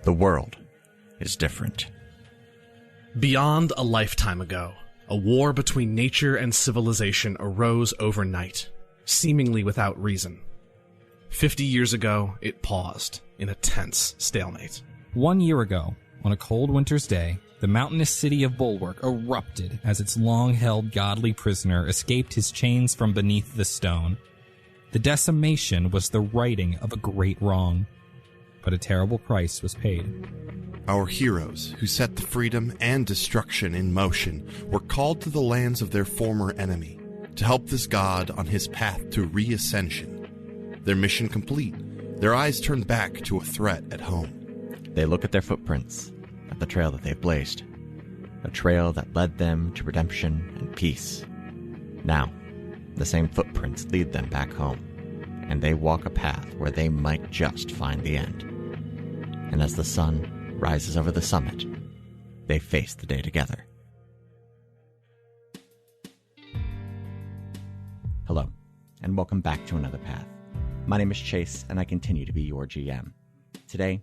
The world is different. Beyond a lifetime ago, a war between nature and civilization arose overnight, seemingly without reason. 50 years ago, it paused in a tense stalemate. 1 year ago, on a cold winter's day, the mountainous city of Bulwark erupted as its long-held godly prisoner escaped his chains from beneath the stone. The decimation was the righting of a great wrong, but a terrible price was paid. Our heroes, who set the freedom and destruction in motion, were called to the lands of their former enemy to help this god on his path to reascension. Their mission complete, their eyes turned back to a threat at home. They look at their footprints, at the trail that they've blazed, a trail that led them to redemption and peace. Now, the same footprints lead them back home, and they walk a path where they might just find the end. And as the sun rises over the summit, they face the day together. Hello, and welcome back to Another Path. My name is Chase, and I continue to be your GM. Today,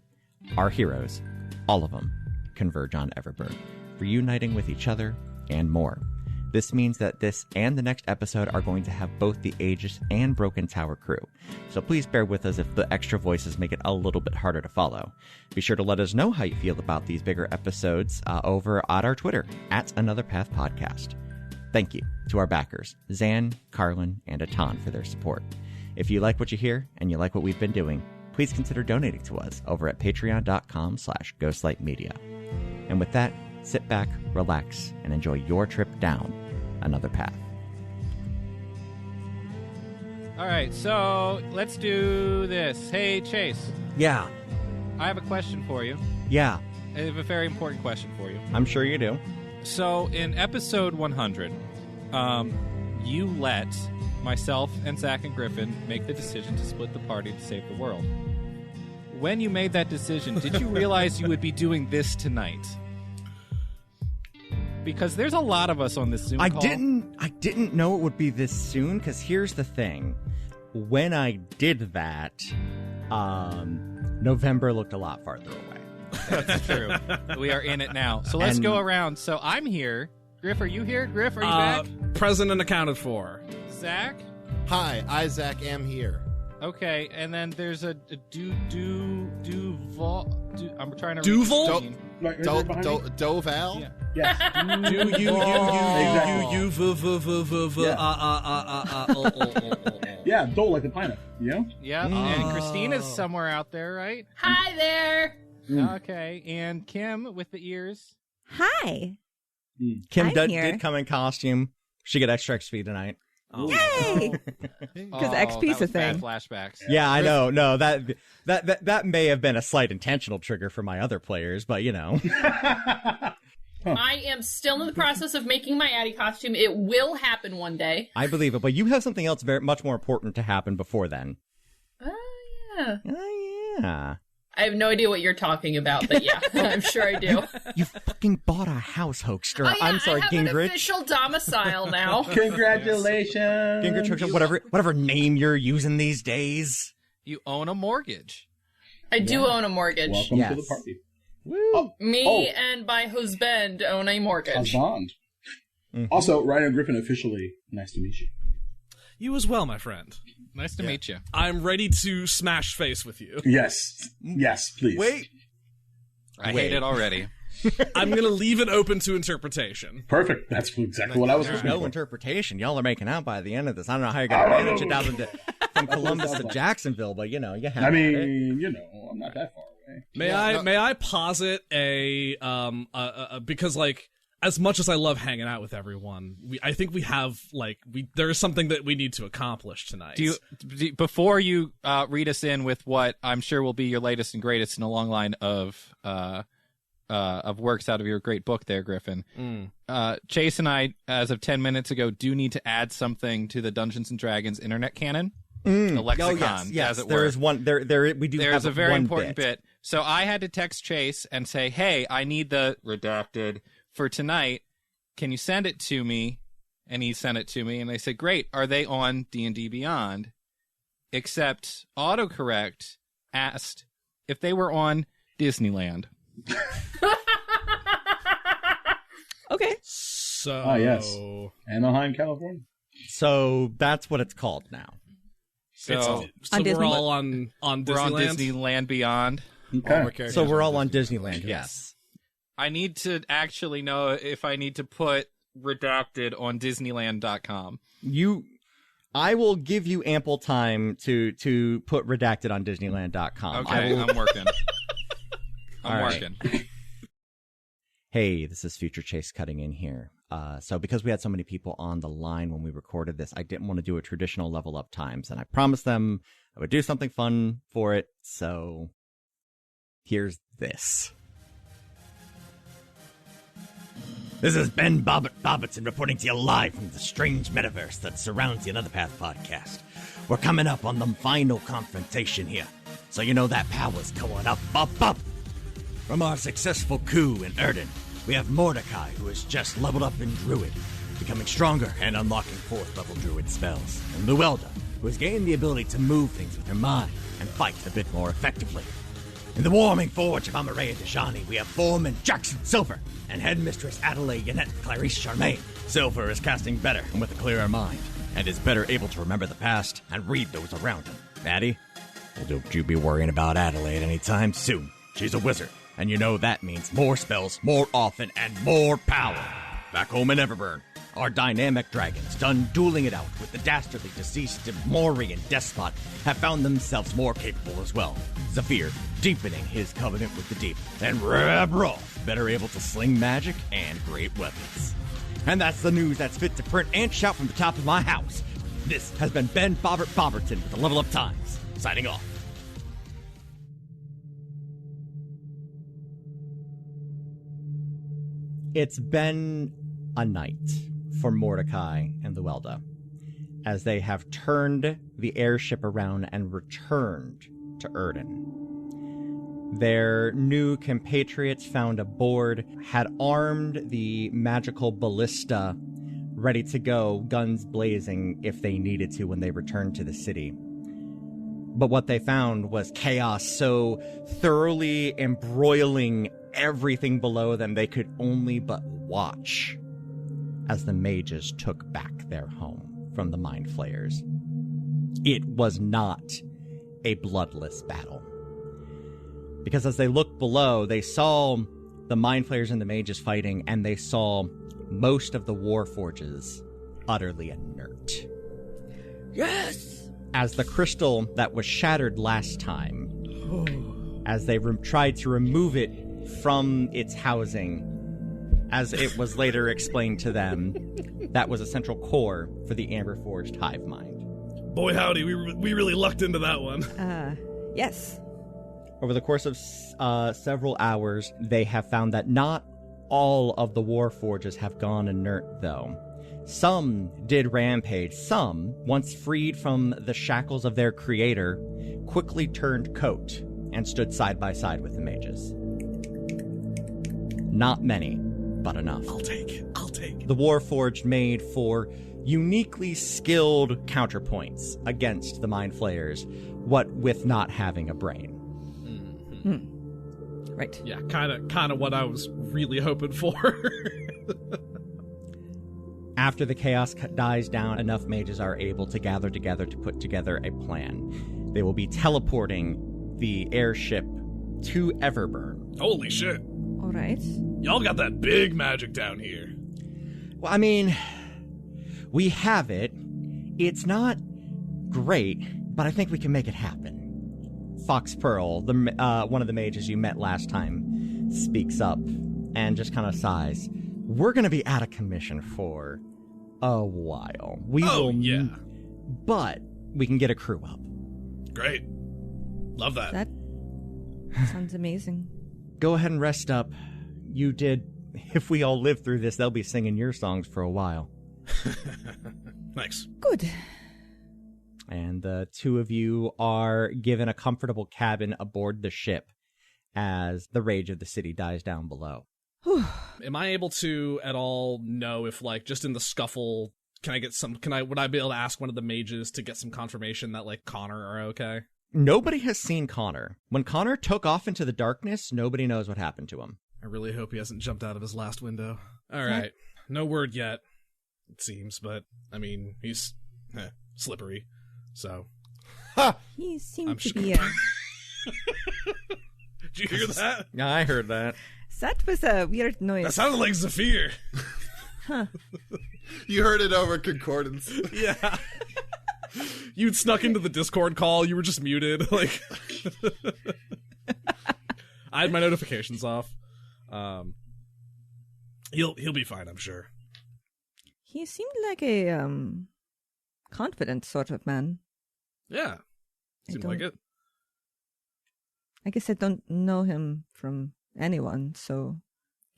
our heroes, all of them, converge on Everberg, reuniting with each other and more. This means that this and the next episode are going to have both the Aegis and Broken Tower crew, so please bear with us if the extra voices make it a little bit harder to follow. Be sure to let us know how you feel about these bigger episodes over at our Twitter, at Another Path Podcast. Thank you to our backers, Zan, Carlin, and Atan for their support. If you like what you hear and you like what we've been doing, please consider donating to us over at patreon.com/ghostlightmedia. And with that, sit back, relax, and enjoy your trip down Another Path. All right, so let's do this. Hey, Chase. Yeah. I have a question for you. Yeah. I have a very important question for you. I'm sure you do. So in episode 100, you let myself and Zach and Griffin make the decision to split the party to save the world. When you made that decision, did you realize you would be doing this tonight? Because there's a lot of us on this Zoom call. I didn't know it would be this soon, because here's the thing. When I did that, November looked a lot farther away. That's true. We are in it now. So let's go around. So I'm here. Griff, are you here? Griff, are you back? Present and accounted for. Zach? Hi, Isaac am here. Okay, and then there's a Duval. I'm trying to Duval? Duval? Yeah. Yes. Yeah, Dole like the planet, you know? Yeah, and Christina's somewhere out there, right? Hi there. Okay, and Kim with the ears. Hi. Kim I'm here. did come in costume. She got extra XP tonight. Oh. Yay! Because XP's a thing. Bad flashbacks. Yeah, I know. No, that may have been a slight intentional trigger for my other players, but you know. I am still in the process of making my Addie costume. It will happen one day. I believe it, but you have something else much more important to happen before then. Yeah. Oh, yeah. I have no idea what you're talking about, but yeah, I'm sure I do. You fucking bought a house, Hoaxster. Oh, yeah, I'm sorry, I have Gingrich. an official domicile now. Congratulations. Gingrich, whatever name you're using these days. You own a mortgage. I do own a mortgage. Welcome to the party. Woo. Me and my husband own a mortgage. Husband. Mm-hmm. Also, Ryan Griffin officially, nice to meet you. You as well, my friend. Nice to meet you. I'm ready to smash face with you. Yes. Yes, please. Wait. I hate it already. I'm going to leave it open to interpretation. Perfect. That's exactly what I was looking No for. interpretation. Y'all are making out by the end of this. I don't know how you're going to manage it down from Columbus to Jacksonville, but you know, you have I it. mean, you know, I'm not that far away. May I posit a because like as much as I love hanging out with everyone, I think we have there is something that we need to accomplish tonight. Before you read us in with what I'm sure will be your latest and greatest in a long line of works out of your great book there, Griffin. Chase and I, as of 10 minutes ago, do need to add something to the Dungeons and Dragons internet canon. The lexicon, yes. as it There were. is one. We do. There's have a very one important bit. So I had to text Chase and say, "Hey, I need the redacted for tonight. Can you send it to me?" And he sent it to me, and they said, "Great. Are they on D&D Beyond?" Except autocorrect asked if they were on Disneyland. Okay. So, yes. Anaheim, California. So that's what it's called now. So On we're Disney. all on we're on Disneyland. Disneyland Beyond. Okay. So we're all on Disneyland, yes. I need to actually know if I need to put redacted on Disneyland.com. I will give you ample time to put redacted on Disneyland.com. Okay, I'm working. I'm All right. working. Hey, this is Future Chase cutting in here. So because we had so many people on the line when we recorded this, I didn't want to do a traditional level up times, and I promised them I would do something fun for it, so here's This is Ben Bobbittson reporting to you live from the strange metaverse that surrounds the Another Path podcast. We're coming up on the final confrontation here, so you know that power's going up. From our successful coup in Erden, we have Mordecai, who has just leveled up in Druid, becoming stronger and unlocking 4th level Druid spells, and Luelda, who has gained the ability to move things with her mind and fight a bit more effectively. In the warming forge of Amareya Dejani, we have Foreman Jackson Silver and Headmistress Adelaide Yannette Clarice Charmaine. Silver is casting better and with a clearer mind, and is better able to remember the past and read those around him. Addie? Well, don't you be worrying about Adelaide anytime soon. She's a wizard, and you know that means more spells, more often, and more power. Back home in Everburn, our dynamic dragons, done dueling it out with the dastardly deceased Demorian Despot, have found themselves more capable as well. Zephyr deepening his covenant with the deep, and Rabroth better able to sling magic and great weapons. And that's the news that's fit to print and shout from the top of my house. This has been Ben Bobberton with the Level Up Times, signing off. It's been a night for Mordecai and Luelda, as they have turned the airship around and returned to Erden. Their new compatriots found aboard had armed the magical ballista ready to go, guns blazing if they needed to when they returned to the city. But what they found was chaos so thoroughly embroiling everything below them they could only but watch as the mages took back their home from the Mind Flayers. It was not a bloodless battle. Because as they looked below, they saw the Mind Flayers and the mages fighting, and they saw most of the war forges utterly inert. Yes! As the crystal that was shattered last time, as they tried to remove it from its housing, as it was later explained to them, that was a central core for the Amber-forged hive mind. Boy, howdy, we really lucked into that one. Yes. Over the course of several hours, they have found that not all of the war forges have gone inert, though. Some did rampage. Some, once freed from the shackles of their creator, quickly turned coat and stood side by side with the mages. Not many, but enough. I'll take. The Warforged made for uniquely skilled counterpoints against the Mind Flayers, what with not having a brain. Right. Yeah, kind of what I was really hoping for. After the chaos dies down, enough mages are able to gather together to put together a plan. They will be teleporting the airship to Everburn. Holy shit. All right. Y'all got that big magic down here. Well, I mean, we have it. It's not great, but I think we can make it happen. Fox Pearl, one of the mages you met last time, speaks up and just kind of sighs. We're going to be out of commission for a while. Yeah. But we can get a crew up. Great. Love that. That sounds amazing. Go ahead and rest up. You did. If we all live through this, they'll be singing your songs for a while. Thanks. Good. And the two of you are given a comfortable cabin aboard the ship as the rage of the city dies down below. Am I able to at all know if, like, just in the scuffle, would I be able to ask one of the mages to get some confirmation that, like, Connor are okay? Nobody has seen Connor. When Connor took off into the darkness, nobody knows what happened to him. I really hope he hasn't jumped out of his last window. All right. No word yet, it seems, but, I mean, he's slippery, so. Ha! He seemed I'm to sure- be Did you hear that? Yeah, I heard that. That was a weird noise. That sounded like Zephyr. You heard it over concordance. Yeah. You'd snuck into the Discord call. You were just muted. Like, I had my notifications off. He'll be fine, I'm sure. He seemed like a confident sort of man. Yeah, seemed like it. I guess I don't know him from anyone, so.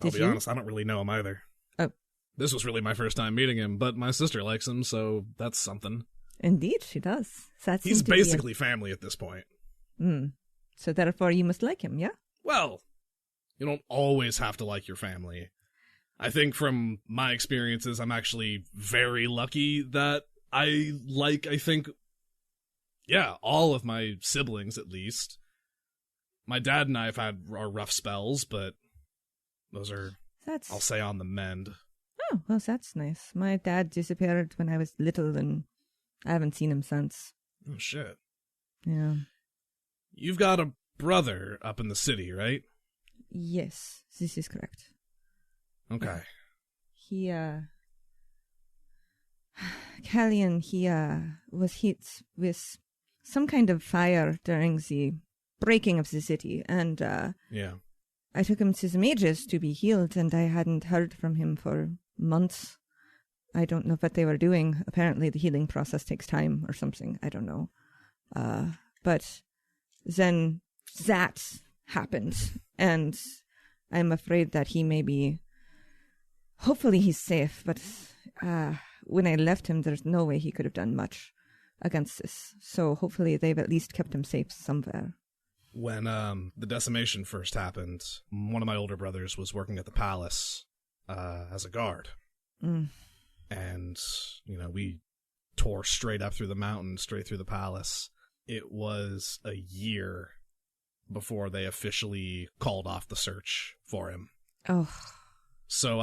I'll Did be you? honest, I don't really know him either. Oh. This was really my first time meeting him, but my sister likes him, so that's something. Indeed, she does. That He's seemed to be basically family at this point. So therefore, you must like him, yeah? Well, you don't always have to like your family. I think from my experiences, I'm actually very lucky that I think, all of my siblings at least. My dad and I have had our rough spells, but those are, I'll say, on the mend. Oh, well, that's nice. My dad disappeared when I was little, and I haven't seen him since. Oh, shit. Yeah. You've got a brother up in the city, right? Yes, this is correct. Okay. He, Callian, he, was hit with some kind of fire during the breaking of the city, and, Yeah. I took him to the mages to be healed, and I hadn't heard from him for months. I don't know what they were doing. Apparently the healing process takes time or something. I don't know. But then that happened, and I'm afraid that he may be... Hopefully he's safe, but when I left him, there's no way he could have done much against this. So hopefully they've at least kept him safe somewhere. When the decimation first happened, one of my older brothers was working at the palace as a guard. And, we tore straight up through the mountain, straight through the palace. It was a year before they officially called off the search for him. Oh. So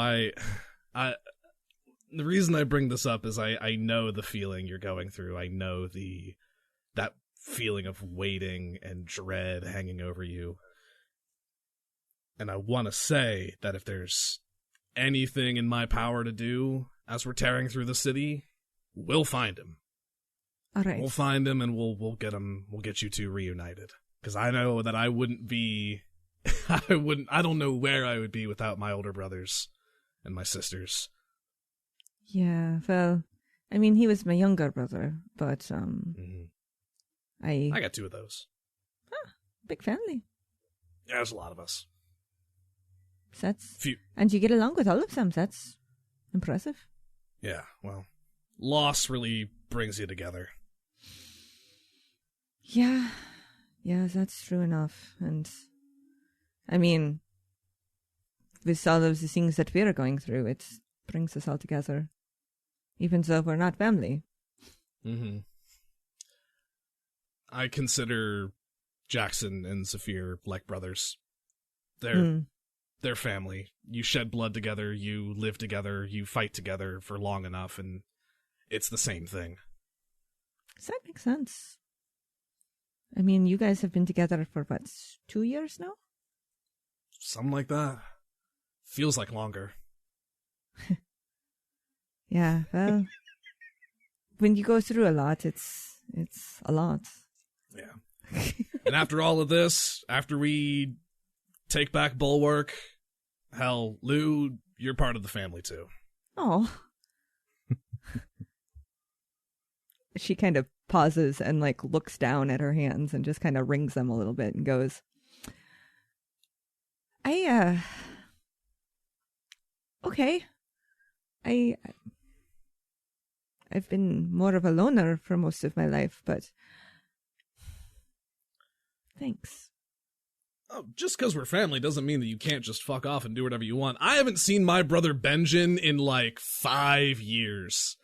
the reason I bring this up is I know the feeling you're going through. I know that feeling of waiting and dread hanging over you. And I want to say that if there's anything in my power to do as we're tearing through the city, we'll find him. All right. We'll find him and we'll get him. We'll get you two reunited. Because I know that I wouldn't be. I don't know where I would be without my older brothers and my sisters. Yeah, well, I mean, he was my younger brother, but I got two of those. Big family. Yeah, there's a lot of us. And you get along with all of them. That's impressive. Yeah, well, loss really brings you together. Yeah, that's true enough. And I mean, with all of the things that we're going through, it brings us all together, even though we're not family. I consider Jackson and Zephyr like brothers. They're family. You shed blood together, you live together, you fight together for long enough, and it's the same thing. Does that make sense? I mean, you guys have been together for, 2 years now? Something like that. Feels like longer. Yeah, well, when you go through a lot, it's a lot. Yeah. And after all of this, after we take back Bulwark, hell, Lou, you're part of the family too. Oh. She kind of pauses and looks down at her hands and just kind of wrings them a little bit and goes, okay. I've been more of a loner for most of my life, but thanks. Oh, just because we're family doesn't mean that you can't just fuck off and do whatever you want. I haven't seen my brother Benjin in 5 years.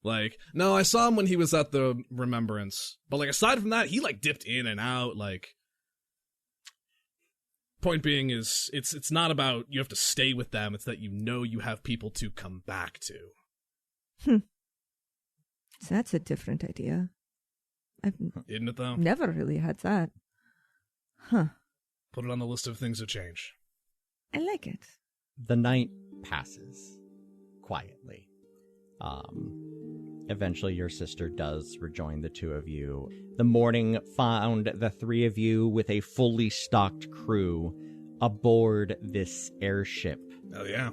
Like, no, I saw him when he was at the Remembrance. But, like, aside from that, he, like, dipped in and out, like... Point being is, it's not about you have to stay with them, it's that you know you have people to come back to. So that's a different idea. I've Isn't it, though? never really had that. Huh. Put it on the list of things to change. I like it. The night passes quietly. Eventually your sister does rejoin the two of you. The morning found the three of you with a fully stocked crew aboard this airship. Oh, yeah.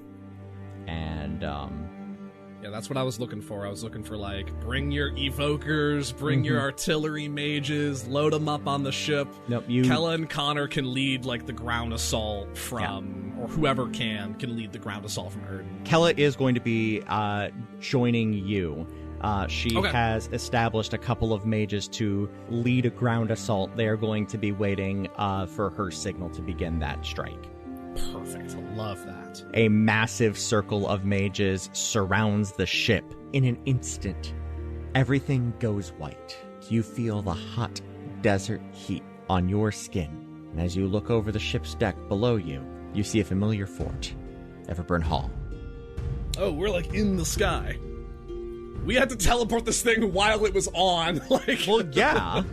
And, yeah, that's what I was looking for. I was looking for, like, bring your evokers, bring your artillery mages, load them up on the ship. Nope, Kella and Connor can lead, like, the ground assault from, or whoever can lead the ground assault from Erden. Kella is going to be joining you. She Okay. has established a couple of mages to lead a ground assault. They are going to be waiting for her signal to begin that strike. Perfect. Love that. A massive circle of mages surrounds the ship. In an instant, everything goes white. You feel the hot desert heat on your skin. And as you look over the ship's deck below you, you see a familiar fort, Everburn Hall. Oh, we're, like, in the sky. We had to teleport this thing while it was on. Like, Well, yeah.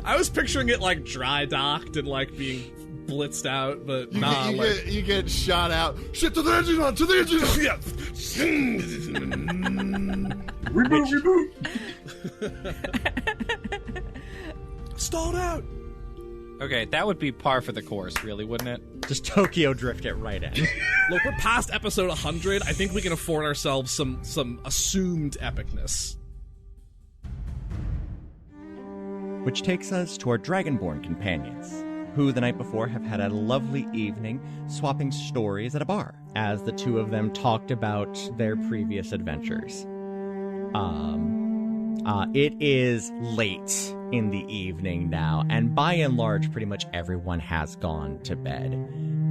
I was picturing it, like, dry docked and, like, being blitzed out, but nah, You get shot out. Shit, to the engine on! To the engine on! yeah. Reboot. Stalled out. Okay, that would be par for the course, really, wouldn't it? Just Tokyo drift it right in. Look, we're past episode 100. I think we can afford ourselves some assumed epicness. Which takes us to our Dragonborn companions, who the night before have had a lovely evening swapping stories at a bar, as the two of them talked about their previous adventures. It is late in the evening now, and by and large, pretty much everyone has gone to bed,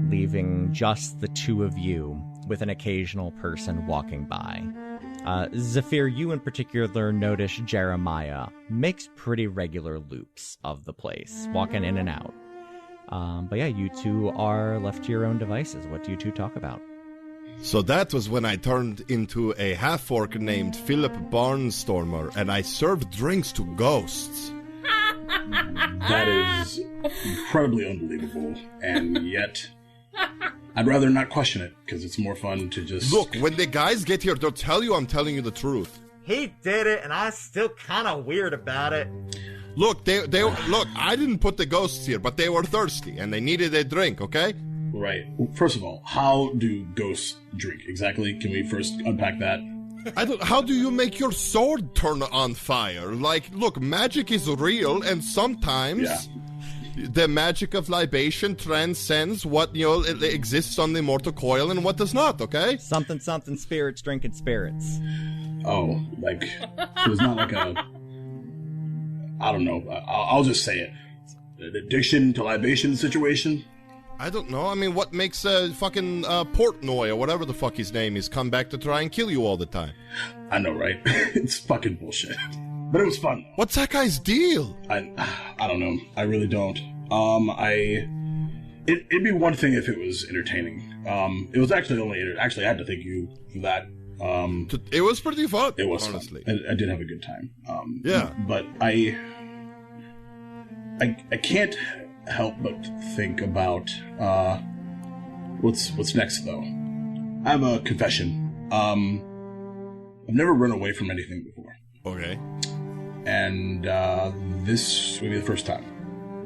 leaving just the two of you with an occasional person walking by. Zephyr, you in particular notice Jeremiah makes pretty regular loops of the place, walking in and out. But yeah, you two are left to your own devices. What do you two talk about? So that was when I turned into a half-orc named Philip Barnstormer, and I served drinks to ghosts. That is incredibly unbelievable, and yet I'd rather not question it, because it's more fun to just... Look, when the guys get here, they'll tell you I'm telling you the truth. He did it, and I'm still kind of weird about it. Look, look, I didn't put the ghosts here, but they were thirsty, and they needed a drink, okay? Right. First of all, how do ghosts drink? Exactly. Can we first unpack that? How do you make your sword turn on fire? Like, look, magic is real, and sometimes the magic of libation transcends what, it exists on the mortal coil and what does not, okay? Something, spirits drinking spirits. Oh, like, so it's not like a... I don't know. I'll just say it. An addiction to libation situation? I don't know. I mean, what makes fucking Portnoy or whatever the fuck his name is come back to try and kill you all the time? I know, right? It's fucking bullshit. But it was fun. What's that guy's deal? I don't know. I really don't. It'd be one thing if it was entertaining. It was actually only... Actually, I had to thank you for that. It was pretty fun. It was honestly. Fun. I did have a good time. Yeah. But I can't help but think about what's next though. I have a confession. I've never run away from anything before. Okay. And this will be the first time.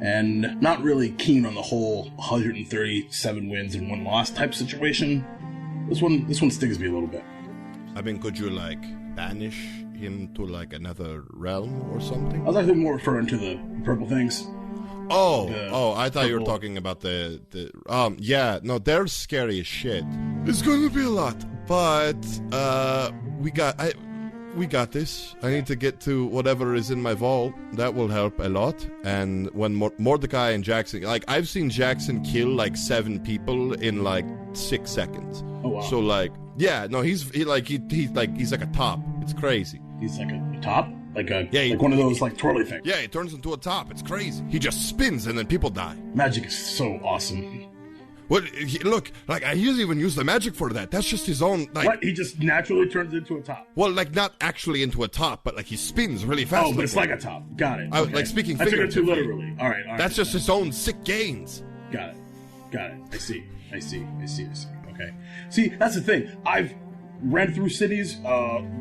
And not really keen on the whole 137 wins and 1 loss type situation. This one stings me a little bit. I mean, could you like banish him to like another realm or something? I was actually more referring to the purple things. I thought you were talking about yeah, no, they're scary as shit. It's gonna be a lot, but we got this. I need to get to whatever is in my vault. That will help a lot. And when Mordecai and Jackson, like, I've seen Jackson kill like 7 people in like 6 seconds. Oh wow. So like, Yeah, no, he's like a top. It's crazy. He's like a top? Like Yeah, one of those like twirly things. Yeah, he turns into a top. It's crazy. He just spins and then people die. Magic is so awesome. Look, like he doesn't even use the magic for that. That's just his own. Like, What? He just naturally turns into a top. well, like not actually into a top, but like he spins really fast. Oh, but it's like a top. Got it. I- like speaking I took it too figuratively. literally. All right. That's just his own sick gains. Got it. I see. Okay. See, that's the thing. I've ran through cities,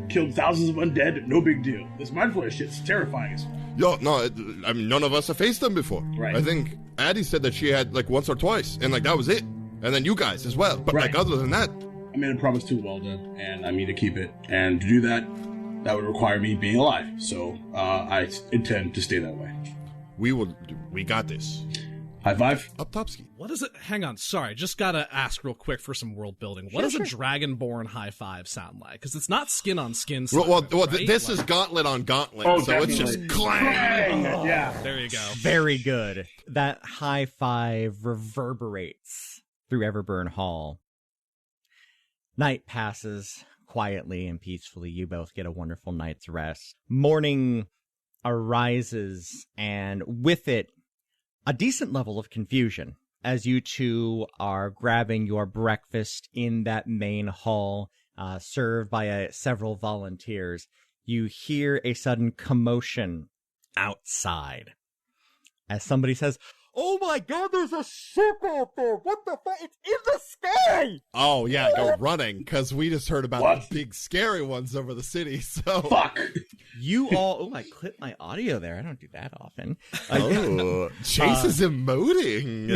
killed thousands of undead. No big deal. This mind flayer shit's terrifying as Yo, no, I mean none of us have faced them before. Right. I think Addie said that she had like once or twice, and like that was it. And then you guys as well. But Right. like other than that, I made a promise to Welda, and I mean to keep it. And to do that, that would require me being alive. So I intend to stay that way. we got this. High five. Up Topsky. What is it? Hang on, sorry, just gotta ask real quick for some world building. What does a Dragonborn high five sound like? Because it's not skin on skin. Well, right? this Like- is gauntlet on gauntlet, Oh, so it's definitely. just clang. Yeah. There you go. Very good. That high five reverberates through Everburn Hall. Night passes quietly and peacefully. You both get a wonderful night's rest. Morning arises, and with it, a decent level of confusion as you two are grabbing your breakfast in that main hall, served by several volunteers. You hear a sudden commotion outside as somebody says, "Oh my God, there's a ship out there! What the fuck? It's in the sky!" Oh yeah, go running because we just heard about What? the big scary ones over the city. So Fuck. You all, I clipped my audio there. I don't do that often. oh, Chase is emoting.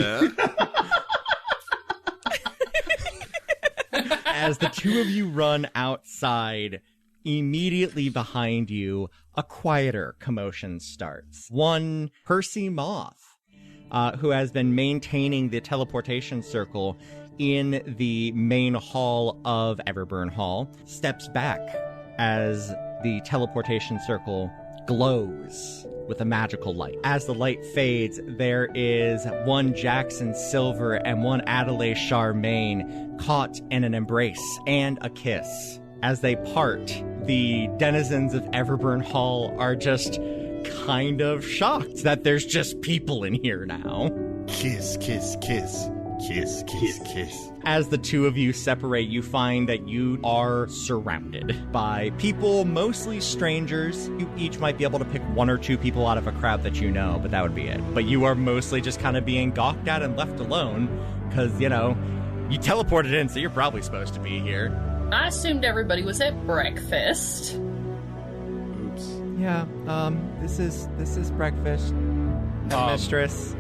As the two of you run outside, immediately behind you, a quieter commotion starts. One Percy Moth, who has been maintaining the teleportation circle in the main hall of Everburn Hall, steps back as the teleportation circle glows with a magical light. As the light fades, there is one Jackson Silver and one Adelaide Charmaine caught in an embrace and a kiss. As they part, the denizens of Everburn Hall are just kind of shocked that there's just people in here now. Kiss, kiss, kiss. Kiss, kiss, kiss. As the two of you separate, you find that you are surrounded by people, mostly strangers. You each might be able to pick one or two people out of a crowd that you know, but that would be it. But you are mostly just kind of being gawked at and left alone because, you know, you teleported in, so you're probably supposed to be here. I assumed everybody was at breakfast. Oops. Yeah, this is breakfast. Mistress.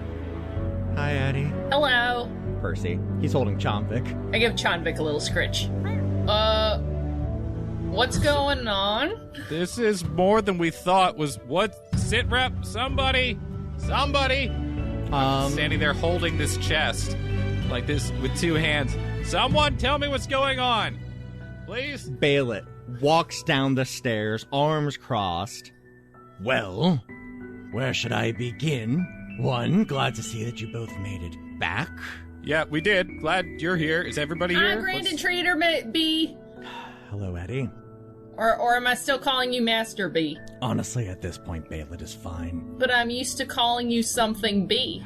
Hi, Addie. Hello. Percy. He's holding Chomvik. I give Chonvik a little scritch. What's going on? This is more than we thought was what? Sit rep, somebody! Standing there holding this chest like this with two hands. Someone tell me what's going on, please. Bailett walks down the stairs, arms crossed. Well, where should I begin? One, glad to see that you both made it back. Yeah, we did. Glad you're here. Is everybody Hi, here? Brandon Trader B. Hello, Eddie. Or am I still calling you Master B? Honestly, at this point, Bailett is fine. But I'm used to calling you something B.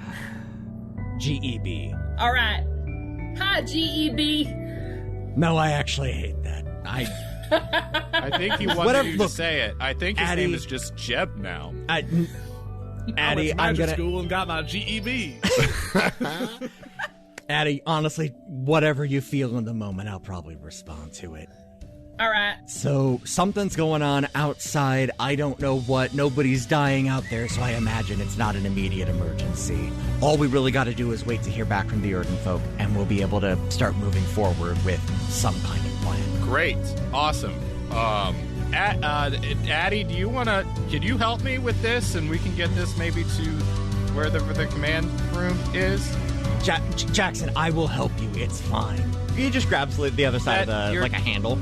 GEB. All right. Hi, GEB. No, I actually hate that. I think he wanted Whatever, you look, to say it. I think his Addie- name is just Jeb now. I Addie, went to I'm magic gonna... school and got my GEB. Addie, honestly, whatever you feel in the moment, I'll probably respond to it. All right. So, something's going on outside. I don't know what. Nobody's dying out there, so I imagine it's not an immediate emergency. All we really got to do is wait to hear back from the Erden folk, and we'll be able to start moving forward with some kind of plan. Great. Awesome. Addie, do you can you help me with this and we can get this maybe to where the command room is? Jackson, I will help you. It's fine. He just grabs the other side of the, like a handle.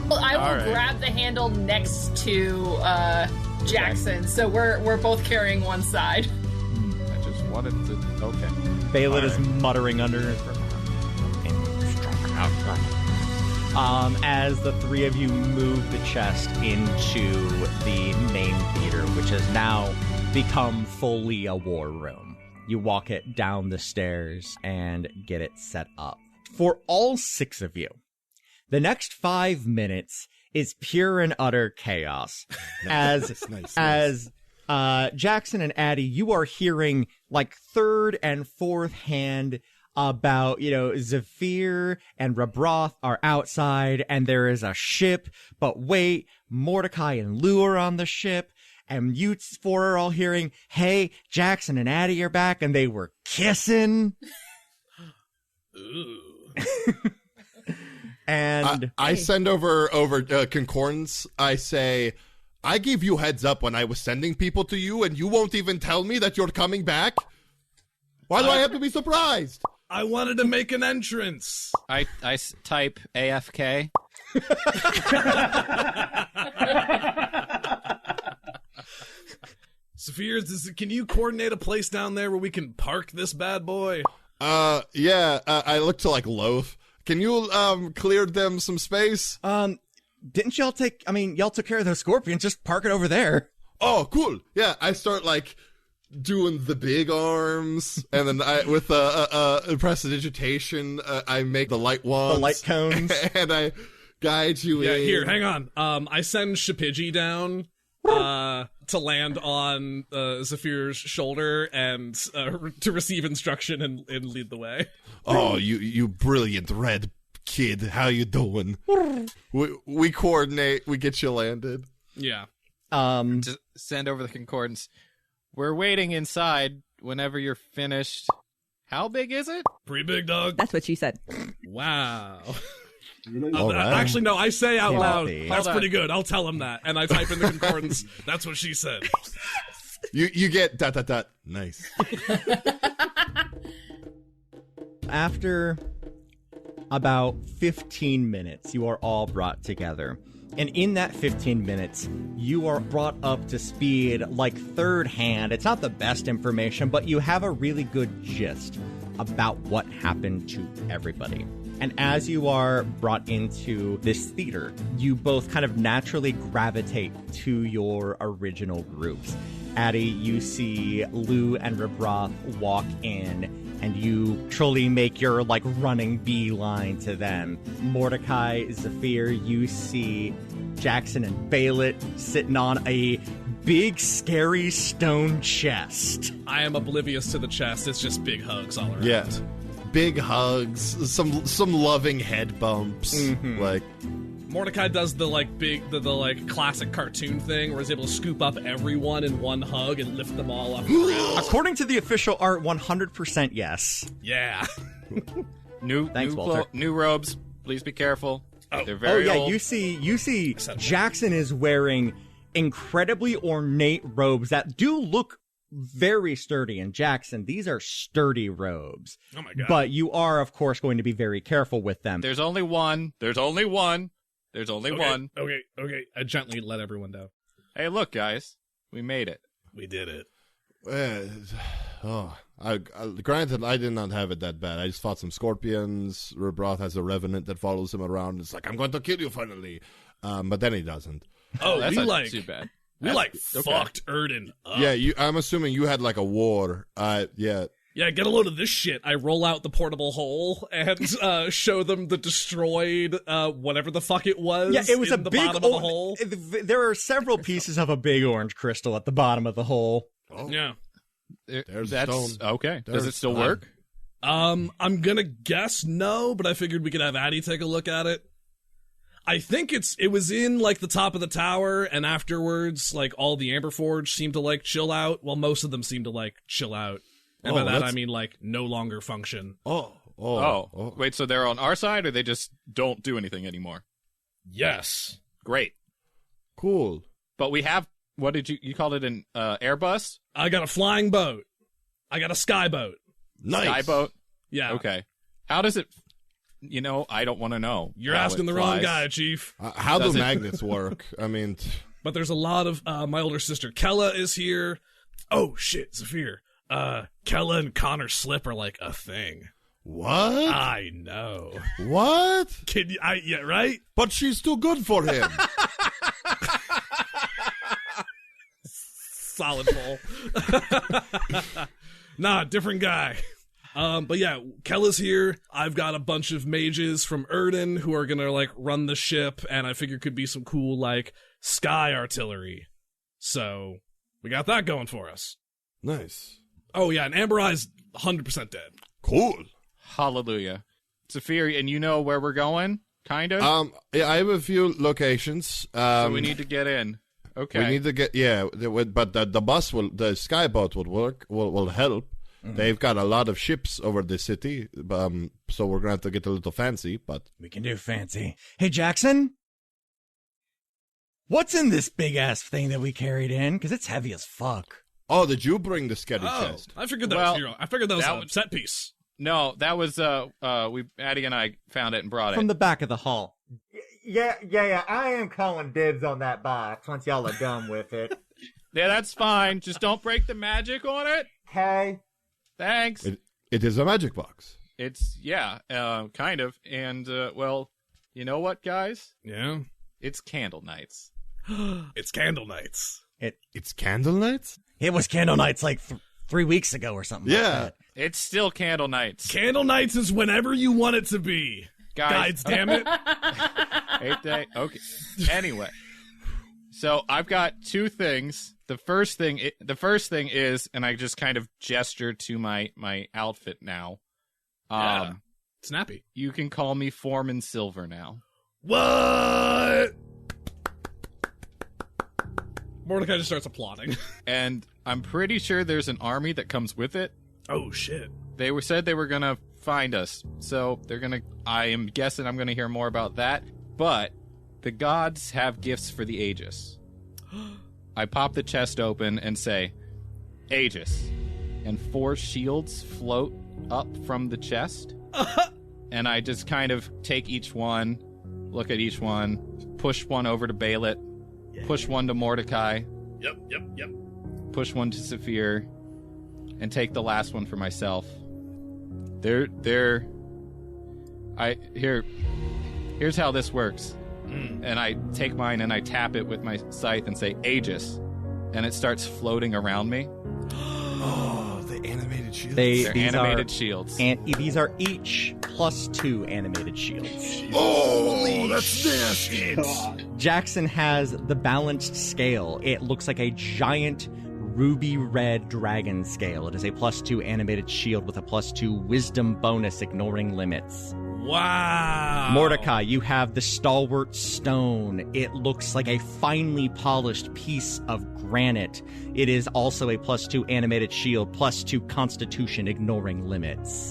Well, I will All right. grab the handle next to Jackson, so we're both carrying one side. I just wanted to. Okay. Bailett All is right. muttering under his breath. as the three of you move the chest into the main theater, which has now become fully a war room. You walk it down the stairs and get it set up. For all 6 of you, the next 5 minutes is pure and utter chaos. As Jackson and Addie, you are hearing like third and fourth hand about, Zephyr and Rabroth are outside and there is a ship, but wait, Mordecai and Lou are on the ship. And you 4 are all hearing, hey, Jackson and Addie are back, and they were kissing. Ooh. And I send over concordance. I say, I gave you heads up when I was sending people to you, and you won't even tell me that you're coming back? Why do I have to be surprised? I wanted to make an entrance. I type AFK. Zephyr, can you coordinate a place down there where we can park this bad boy? Yeah, I look to like Loaf. Can you clear them some space? Didn't y'all y'all took care of those scorpions, just park it over there. Oh, cool. Yeah, I start like doing the big arms, and then with prestidigitation, I make the light wands. The light cones. And I guide you in. Yeah, here, hang on. I send Shapiji down to land on Zephyr's shoulder and to receive instruction and lead the way. Oh, you brilliant red kid. How you doing? We coordinate. We get you landed. Yeah. Just send over the concordance. We're waiting inside whenever you're finished. How big is it? Pretty big, dog. That's what she said. Wow. All right. Actually, no, I say out loud. Timothy. That's pretty good. I'll tell him that. And I type in the concordance. That's what she said. You get ... Nice. After about 15 minutes, you are all brought together. And in that 15 minutes, you are brought up to speed like third hand. It's not the best information, but you have a really good gist about what happened to everybody. And as you are brought into this theater, you both kind of naturally gravitate to your original groups. Addie, you see Lou and Rabroth walk in, and you truly make your, running beeline to them. Mordecai, Zephyr, you see Jackson and Baylett sitting on a big, scary stone chest. I am oblivious to the chest. It's just big hugs all around. Yeah. Big hugs, some loving head bumps. Mm-hmm. Mordecai does the classic cartoon thing where he's able to scoop up everyone in one hug and lift them all up. According to the official art, 100% yes. Yeah. Thanks, Walter. New robes. Please be careful. Oh. They're very old. You see Jackson is wearing incredibly ornate robes that do look very sturdy. And Jackson, these are sturdy robes. Oh my god. But you are, of course, going to be very careful with them. There's only one. One. Okay. I gently let everyone down. Hey, look, guys. We made it. We did it. Granted, I did not have it that bad. I just fought some scorpions. Rabroth has a revenant that follows him around. It's like, I'm going to kill you finally. But then he doesn't. Oh, that's we not too bad. Fucked Erden up. Yeah, I'm assuming you had a war. Yeah. Yeah, get a load of this shit. I roll out the portable hole and show them the destroyed whatever the fuck it was. Yeah, it was in the bottom of the hole. There are several pieces of a big orange crystal at the bottom of the hole. Oh. Yeah. There's That's stone. okay. There's Does it still work? I'm gonna guess no, but I figured we could have Addie take a look at it. I think it was in the top of the tower, and afterwards, all the Amberforge seemed to chill out. Well, most of them seemed to chill out, and by that I mean no longer function. Oh. Wait, so they're on our side, or they just don't do anything anymore? Yes. Great. Cool. But we have. What did you call it? An Airbus? I got a flying boat. I got a skyboat. Nice. Skyboat. Yeah. Okay. How does it? I don't want to know. You're how asking it the wrong flies. guy, Chief. How do Does it- magnets work? I mean, But there's a lot of my older sister Kella is here. Oh shit, Zephyr. Kella and Connor Slip are a thing. What? I know. What? Can you, yeah, right? But she's too good for him. Solid pull. Nah, different guy. But yeah, Kella's here. I've got a bunch of mages from Erden who are gonna, like, run the ship, and I figure could be some cool, like, sky artillery. So, we got that going for us. Nice. Oh yeah, and Amber Eye's 100% dead. Cool. Hallelujah. Sophia, and you know where we're going? Kind of? Yeah, I have a few locations. So we need to get in. Okay. We need to get, but the bus the skyboat will work, will help. Mm-hmm. They've got a lot of ships over the city, so we're going to have to get a little fancy, but... We can do fancy. Hey, Jackson? What's in this big-ass thing that we carried in? Because it's heavy as fuck. Oh, did you bring the sketty chest? I figured that was hero. I figured that was a set piece. No, that was, Addie and I found it and brought it. From the back of the hall. Yeah, I am calling dibs on that box once y'all are done with it. Yeah, that's fine. Just don't break the magic on it. Okay. Thanks. It is a magic box. It's, kind of. And, well, you know what, guys? Yeah? It's candle nights. It's candle nights. It's candle nights? It was candle nights like 3 weeks ago or something like that. It's still candle nights. Candle nights is whenever you want it to be. Guys, damn it. Ain't they? Okay. Anyway. So I've got two things. The first thing is, and I just kind of gesture to my outfit now. Snappy. You can call me Foreman Silver now. What? Mordecai just starts applauding. And I'm pretty sure there's an army that comes with it. Oh, shit. They said they were going to find us. So I am guessing I'm going to hear more about that. But the gods have gifts for the Aegis. I pop the chest open and say, Aegis. And 4 shields float up from the chest. And I just kind of take each one, look at each one, push one over to Baelit, push one to Mordecai. Yep. Push one to Saphir, and take the last one for myself. Here's how this works. And I take mine and I tap it with my scythe and say, Aegis. And it starts floating around me. Oh, the animated shields. They're animated shields. And these are each +2 animated shields. Oh, that's nasty. Jackson has the balanced scale. It looks like a giant ruby red dragon scale. It is a +2 animated shield with a +2 wisdom bonus, ignoring limits. Wow. Mordecai, you have the stalwart stone. It looks like a finely polished piece of granite. It is also a +2 animated shield, +2 constitution, ignoring limits.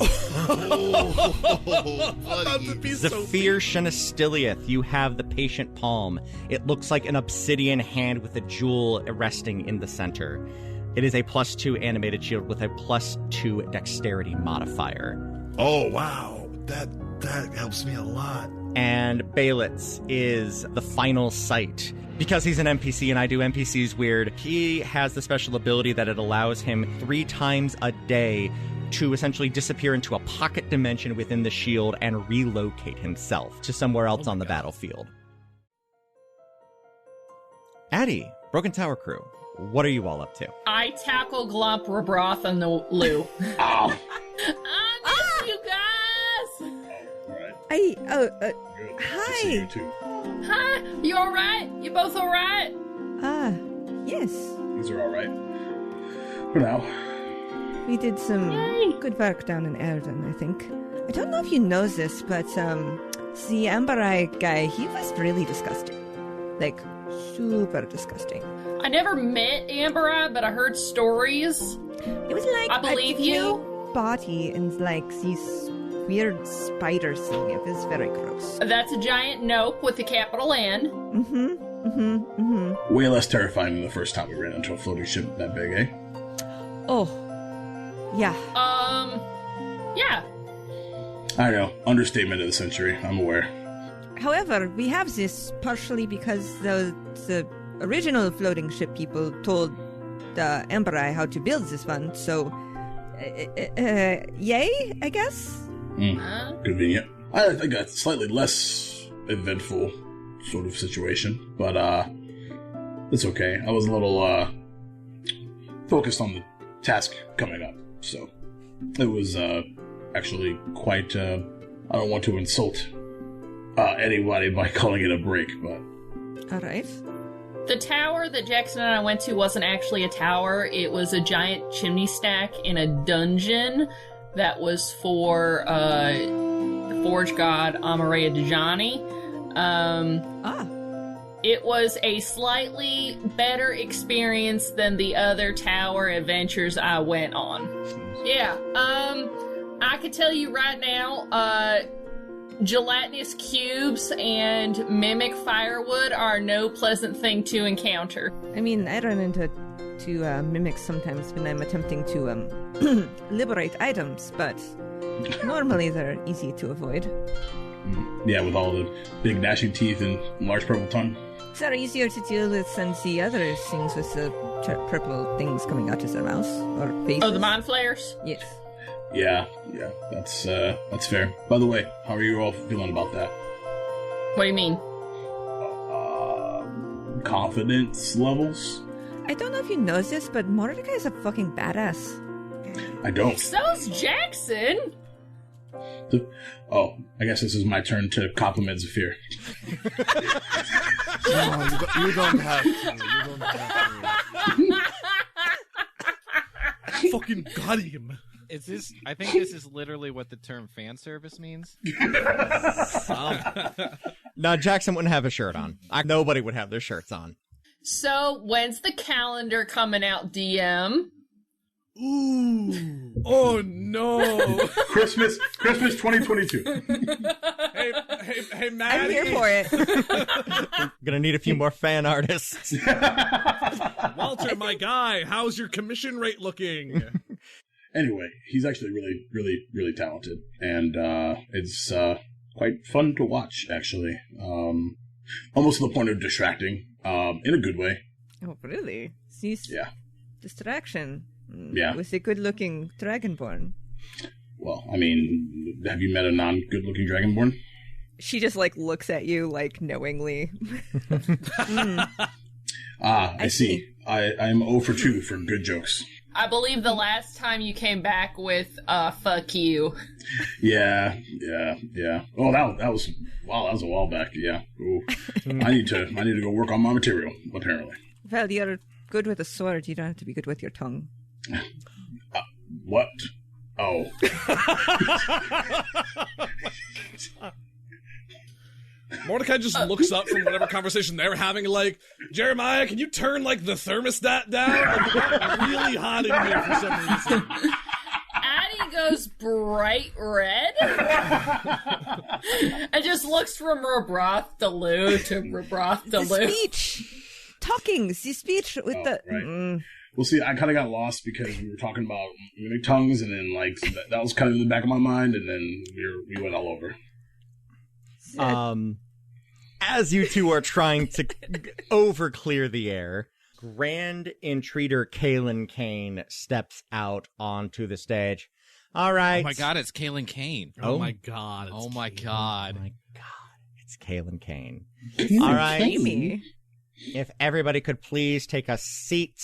Zephyr Shenastiliath, you have the patient palm. It looks like an obsidian hand with a jewel resting in the center. It is a +2 animated shield with a +2 dexterity modifier. Oh, wow. That helps me a lot. And Baelitz is the final sight. Because he's an NPC and I do NPCs weird, he has the special ability that it allows him 3 times a day to essentially disappear into a pocket dimension within the shield and relocate himself to somewhere else on the battlefield. Addie, Broken Tower crew, what are you all up to? I tackle Glomp Rabroth and the Lou. Ow. I miss you guys! Hi. See you too. Hi, you alright? You both alright? Yes. These are alright. For now. We did some good work down in Erden, I think. I don't know if you know this, but the Amber Eye guy, he was really disgusting. Like, super disgusting. I never met Amber Eye, but I heard stories. It was like I believe you. Body and like these weird spider thing. It was very gross. That's a giant nope with a capital N. Way less terrifying than the first time we ran into a floating ship that big, eh? Oh. Yeah. Yeah. I know. Understatement of the century. I'm aware. However, we have this partially because the original floating ship people told the Amber Eye how to build this one, so yay, I guess? Convenient. I think a slightly less eventful sort of situation, but it's okay. I was a little focused on the task coming up, so it was actually quite. I don't want to insult anybody by calling it a break, but All right. The tower that Jackson and I went to wasn't actually a tower. It was a giant chimney stack in a dungeon that was for the forge god Amareya Dejani. It was a slightly better experience than the other tower adventures I went on. Yeah, I could tell you right now, gelatinous cubes and mimic firewood are no pleasant thing to encounter. I mean, I run into mimics sometimes when I'm attempting to liberate items, but normally they're easy to avoid. Yeah, with all the big gnashing teeth and large purple tongue. They're easier to deal with than the other things with the purple things coming out of their mouths or faces. Oh, the mind flayers? Yes. Yeah, that's fair. By the way, how are you all feeling about that? What do you mean? Confidence levels? I don't know if you know this, but Mordecai is a fucking badass. I don't. So's Jackson! Oh, I guess this is my turn to compliment Zafir. No, you don't have to. You don't have to. Fucking got him. Is this? I think this is literally what the term fan service means. No, Jackson wouldn't have a shirt on. Nobody would have their shirts on. So, when's the calendar coming out, DM? Ooh. Oh, no. Christmas 2022. Hey, Maddie. I'm here for it. I'm gonna need a few more fan artists. Walter, my guy, how's your commission rate looking? Anyway, he's actually really, really, really talented, and it's quite fun to watch, actually. Almost to the point of distracting, in a good way. Oh, really? Yeah. Distraction. Yeah. With a good-looking dragonborn. Well, I mean, have you met a non-good-looking dragonborn? She just, looks at you, knowingly. I see. I'm 0 for 2 for good jokes. I believe the last time you came back with, fuck you. Yeah. Oh, that was a while back. Yeah. Ooh. I need to go work on my material, apparently. Well, you're good with a sword. You don't have to be good with your tongue. What? Oh. Mordecai just looks up from whatever conversation they were having, Jeremiah, can you turn, the thermostat down? It got really hot in here for some reason. Addie goes bright red and just looks from Robroth to Lou to Robroth to The Lou. speech! The speech with the... Right. Well, see, I kind of got lost because we were talking about mimic tongues, and then, that was kind of in the back of my mind, and then we went all over. As you two are trying to overclear the air, Grand Intruder Kalen Kane steps out onto the stage. All right. Oh my god, it's Kalen Kane. Oh my god. Oh my god. Oh my god. It's Kalen Kane. All right. Amy. If everybody could please take a seat.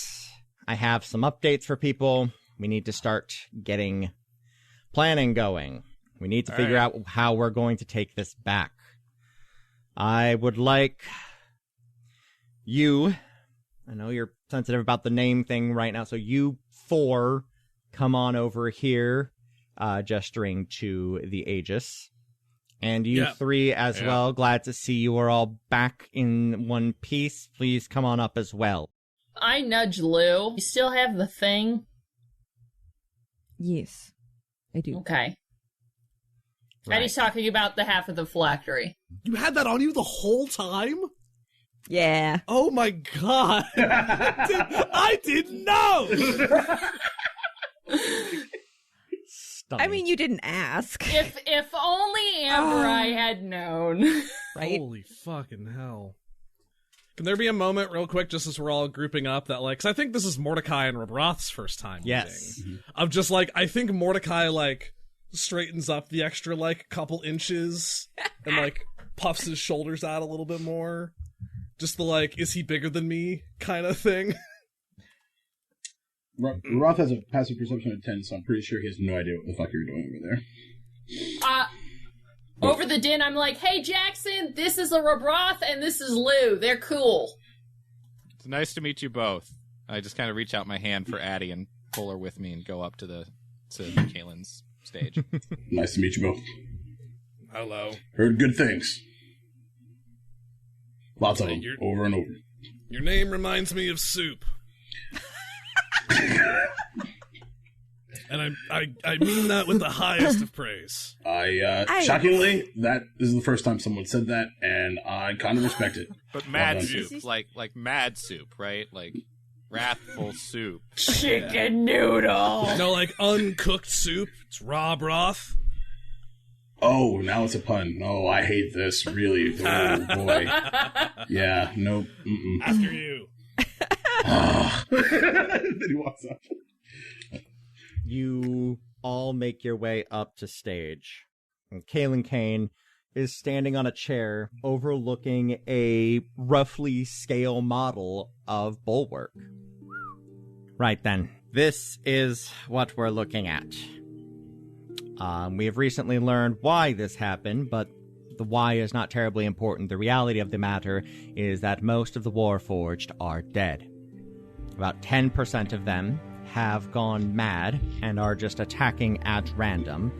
I have some updates for people. We need to start getting planning going. We need to figure out how we're going to take this back. I would like you, I know you're sensitive about the name thing right now, so you 4 come on over here, gesturing to the Aegis. And you 3 as well. Glad to see you are all back in one piece. Please come on up as well. I nudge Lou. You still have the thing? Yes, I do. Okay. Right. Eddie's talking about the half of the phylactery. You had that on you the whole time? Yeah. Oh my god. I didn't know! Stunning. I mean, you didn't ask. If only Amber I had known. Right? Holy fucking hell. Can there be a moment real quick, just as we're all grouping up, that, because I think this is Mordecai and Robroth's first time yes. meeting, of just, I think Mordecai, straightens up the extra, like, couple inches and, like, puffs his shoulders out a little bit more. Just the, like, is he bigger than me kind of thing. Roth has a passive perception of 10, so I'm pretty sure he has no idea what the fuck you're doing over there. Over the din, I'm like, hey, Jackson, this is a Roth and this is Lou. They're cool. It's nice to meet you both. I just kind of reach out my hand for Addie and pull her with me and go up to Kalen's stage. Nice to meet you both. Hello. Heard good things. Lots of them, over and over. Your name reminds me of soup. And I mean that with the highest of praise. Shockingly, that is the first time someone said that, and I kind of respect it. But mad soup, like mad soup, right? Like wrathful soup. Chicken noodle. No, like uncooked soup. It's raw broth. Oh, now it's a pun. Oh, I hate this, really. Oh, boy. Yeah, nope. Mm-mm. After you. Then he walks up. You all make your way up to stage. And Kalen Kane is standing on a chair overlooking a roughly scale model of Bulwark. Right then, this is what we're looking at. We have recently learned why this happened, but the why is not terribly important. The reality of the matter is that most of the Warforged are dead. About 10% of them have gone mad and are just attacking at random.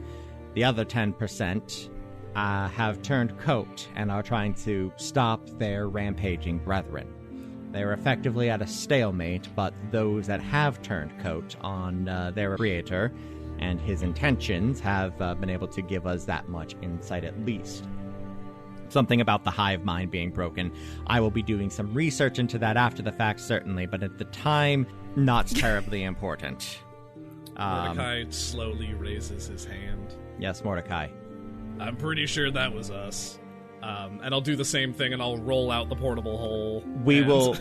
The other 10% have turned coat and are trying to stop their rampaging brethren. They are effectively at a stalemate, but those that have turned coat on their creator and his intentions have been able to give us that much insight at least. Something about the hive mind being broken. I will be doing some research into that after the fact, certainly, but at the time, not terribly important. Mordecai slowly raises his hand. Yes, Mordecai. I'm pretty sure that was us. And I'll do the same thing, and I'll roll out the portable hole. We will...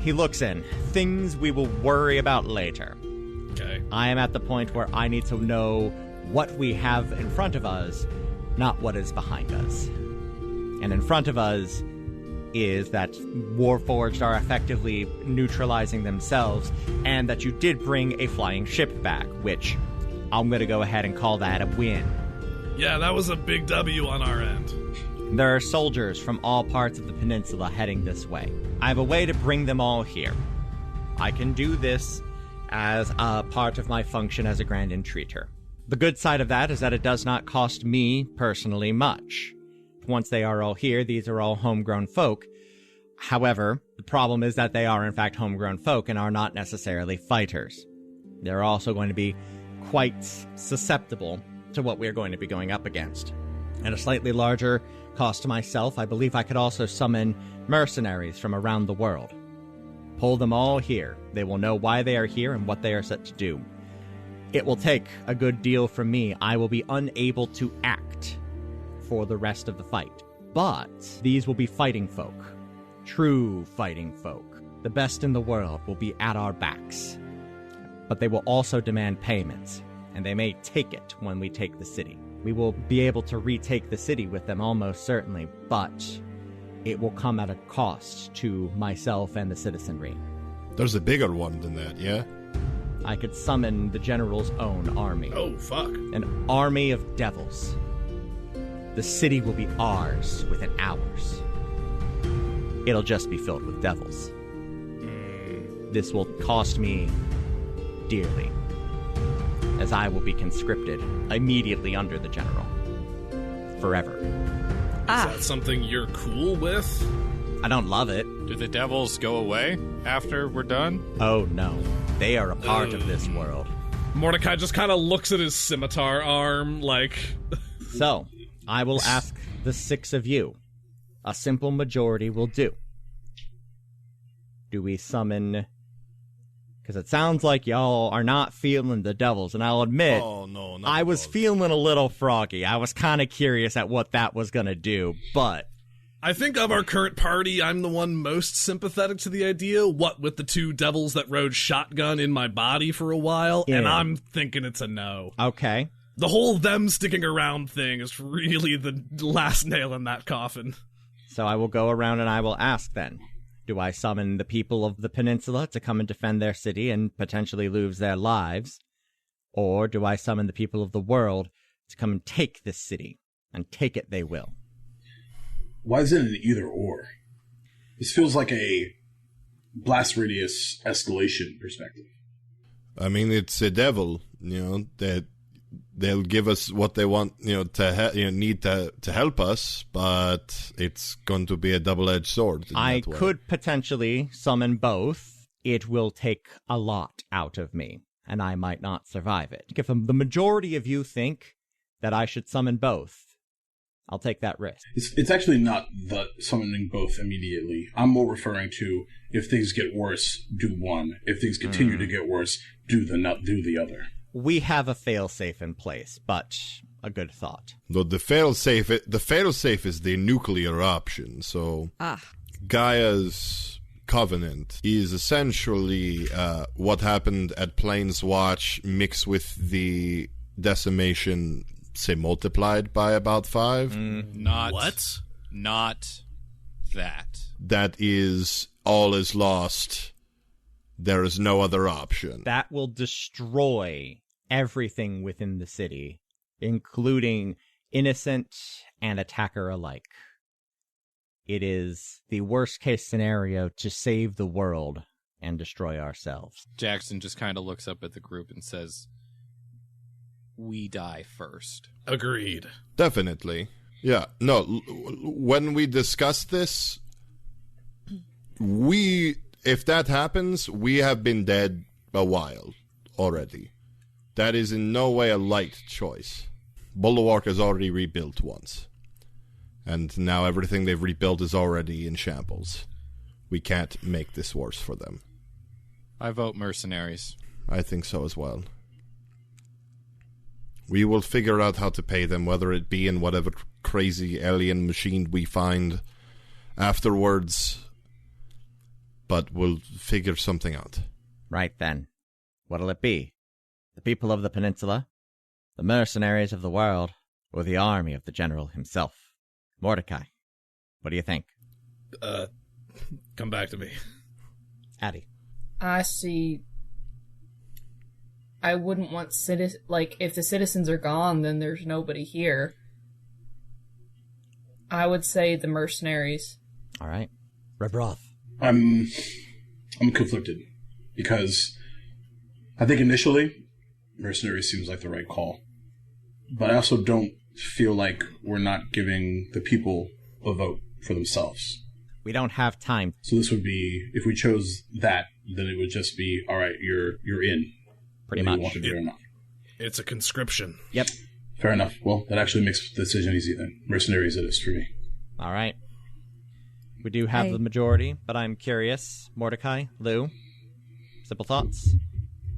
He looks in. Things we will worry about later. Okay. I am at the point where I need to know what we have in front of us, not what is behind us. And in front of us is that Warforged are effectively neutralizing themselves, and that you did bring a flying ship back, which I'm going to go ahead and call that a win. Yeah, that was a big W on our end. There are soldiers from all parts of the peninsula heading this way. I have a way to bring them all here. I can do this as a part of my function as a Grand Entreater. The good side of that is that it does not cost me personally much. Once they are all here, these are all homegrown folk. However, the problem is that they are in fact homegrown folk and are not necessarily fighters. They're also going to be quite susceptible to what we're going to be going up against. At a slightly larger cost to myself, I believe I could also summon mercenaries from around the world. Pull them all here. They will know why they are here and what they are set to do. It will take a good deal from me. I will be unable to act for the rest of the fight. But these will be fighting folk. True fighting folk. The best in the world will be at our backs. But they will also demand payments, and they may take it when we take the city. We will be able to retake the city with them almost certainly, but it will come at a cost to myself and the citizenry. There's a bigger one than that, yeah? I could summon the general's own army. Oh, fuck. An army of devils. The city will be ours within hours. It'll just be filled with devils. This will cost me dearly, as I will be conscripted immediately under the general. Forever. Is that something you're cool with? I don't love it. Do the devils go away after we're done? Oh no. They are a part of this world. Mordecai just kind of looks at his scimitar arm like... So, I will ask the 6 of you. A simple majority will do. Do we summon... Because it sounds like y'all are not feeling the devils, and I'll admit, I was feeling a little froggy. I was kind of curious at what that was going to do, but... I think of our current party, I'm the one most sympathetic to the idea, what with the 2 devils that rode shotgun in my body for a while, and I'm thinking it's a no. Okay. The whole them sticking around thing is really the last nail in that coffin. So I will go around and I will ask then, do I summon the people of the peninsula to come and defend their city and potentially lose their lives? Or do I summon the people of the world to come and take this city? And take it they will. Why is it an either or? This feels like a blast radius escalation perspective. I mean, it's a devil, that they'll give us what they want, to need to help us, but it's going to be a double-edged sword. I could potentially summon both. It will take a lot out of me, and I might not survive it. If the majority of you think that I should summon both, I'll take that risk. It's actually not the summoning both immediately. I'm more referring to if things get worse, do one. If things continue to get worse, do the other. We have a failsafe in place, but a good thought. The failsafe is the nuclear option. So Gaia's Covenant is essentially what happened at Plains Watch mixed with the decimation, say, multiplied by about 5. Not that. That is, all is lost. There is no other option. That will destroy everything within the city, including innocent and attacker alike. It is the worst case scenario to save the world and destroy ourselves. Jackson just kind of looks up at the group and says, we die first. Agreed. Definitely. Yeah. No, when we discuss this, if that happens, we have been dead a while already. That is in no way a light choice. Bulwark has already rebuilt once. And now everything they've rebuilt is already in shambles. We can't make this worse for them. I vote mercenaries. I think so as well. We will figure out how to pay them, whether it be in whatever crazy alien machine we find afterwards. But we'll figure something out. Right then. What'll it be? The people of the peninsula? The mercenaries of the world? Or the army of the general himself? Mordecai, what do you think? Come back to me. Addie. I see. I wouldn't want if the citizens are gone, then there's nobody here. I would say the mercenaries. All right. Rebroth. I'm conflicted because I think initially mercenaries seems like the right call, but I also don't feel like we're not giving the people a vote for themselves. We don't have time. So this would be, if we chose that, then it would just be, all right, you're in. Pretty much. You want to do it or not. It's a conscription. Yep. Fair enough. Well, that actually makes the decision easy then. Mercenaries it is for me. All right. We do have the majority, but I'm curious. Mordecai, Lou, simple thoughts?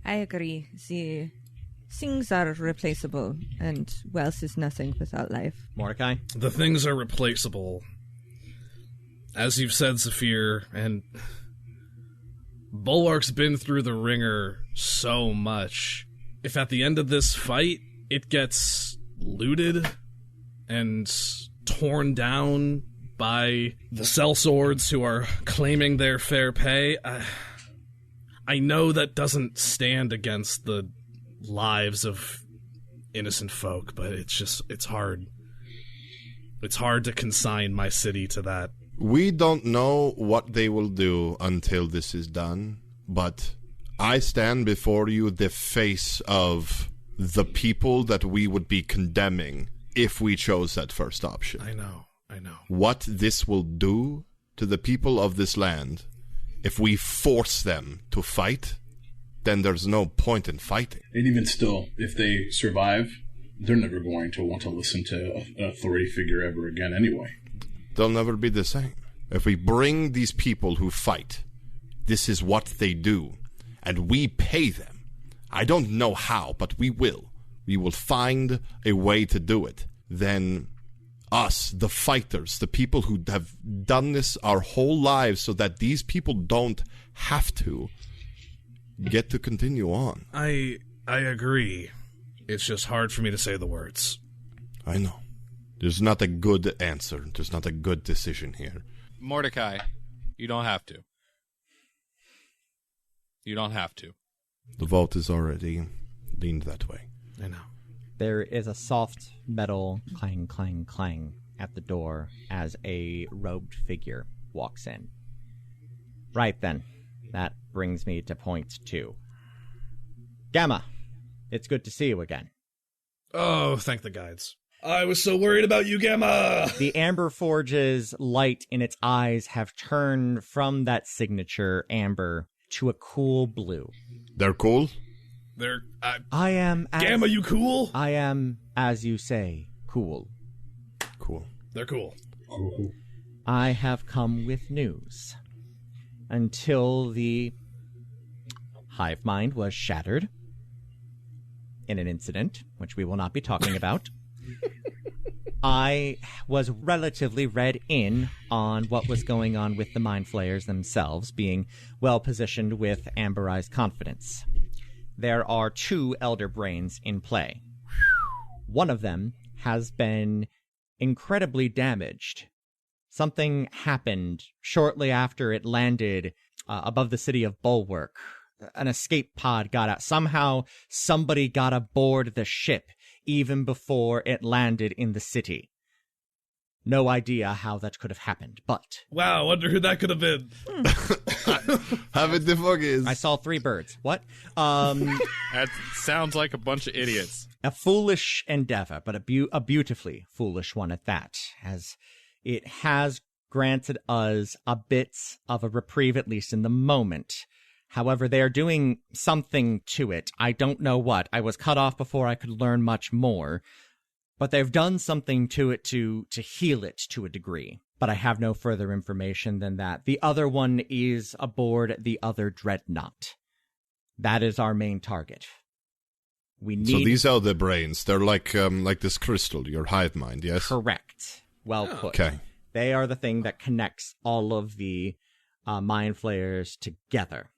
I agree. The things are replaceable, and wealth is nothing without life. Mordecai? The things are replaceable. As you've said, Zephyr, and Bulwark's been through the ringer so much. If at the end of this fight, it gets looted and torn down by the sellswords who are claiming their fair pay, I know that doesn't stand against the lives of innocent folk, but it's hard. It's hard to consign my city to that. We don't know what they will do until this is done, but I stand before you the face of the people that we would be condemning if we chose that first option. I know. What this will do to the people of this land, if we force them to fight, then there's no point in fighting. And even still, if they survive, they're never going to want to listen to an authority figure ever again anyway. They'll never be the same. If we bring these people who fight, this is what they do, and we pay them. I don't know how, but we will. We will find a way to do it. Then us, the fighters, the people who have done this our whole lives so that these people don't have to, get to continue on. I agree. It's just hard for me to say the words. I know. There's not a good answer. There's not a good decision here. Mordecai, you don't have to. You don't have to. The vote is already leaned that way. I know. There is a soft metal clang, clang, clang at the door as a robed figure walks in. Right then, that brings me to point 2. Gamma, it's good to see you again. Oh, thank the guides. I was so worried about you, Gamma! The Amber Forge's light in its eyes have turned from that signature amber to a cool blue. They're cool? They're... I am... Gamma, you cool? I am, as you say, cool. Cool. They're cool. I have come with news. Until the hive mind was shattered in an incident, which we will not be talking about, I was relatively read in on what was going on with the Mind Flayers themselves, being well-positioned with amberized confidence. There are 2 Elder Brains in play. One of them has been incredibly damaged. Something happened shortly after it landed above the city of Bulwark. An escape pod got out. Somehow, somebody got aboard the ship even before it landed in the city. No idea how that could have happened, but... Wow, wonder who that could have been. Have it the focus. I saw 3 birds. What? That sounds like a bunch of idiots. A foolish endeavor, but a beautifully foolish one at that, as it has granted us a bit of a reprieve, at least in the moment. However, they are doing something to it. I don't know what. I was cut off before I could learn much more. But they've done something to it to heal it to a degree. But I have no further information than that. The other one is aboard the other dreadnought. That is our main target. We need... So these are the brains. They're like this crystal, your hive mind, yes? Correct. Well put. Okay. They are the thing that connects all of the Mind Flayers together.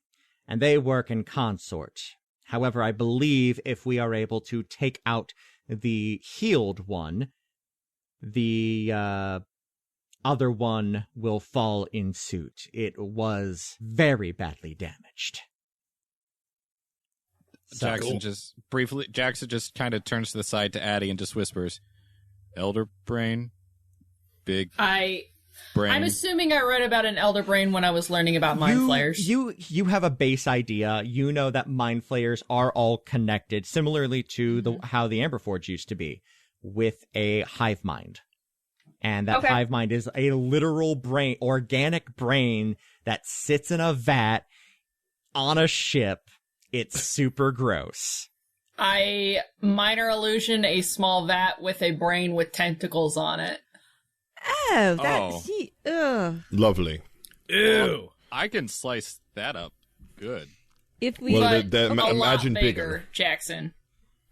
And they work in consort. However, I believe if we are able to take out the healed one, the other one will fall in suit. It was very badly damaged. So, Jackson just kind of turns to the side to Addie and just whispers, Elder Brain, big brain. I'm assuming I read about an Elder Brain when I was learning about Mind Flayers. You have a base idea. You know that Mind Flayers are all connected, similarly to how the Amberforge used to be, with a hive mind. And that hive mind is a literal brain, organic brain that sits in a vat on a ship. It's super gross. Minor illusion, a small vat with a brain with tentacles on it. Lovely. Ew. I can slice that up good. If we imagine bigger. Jackson.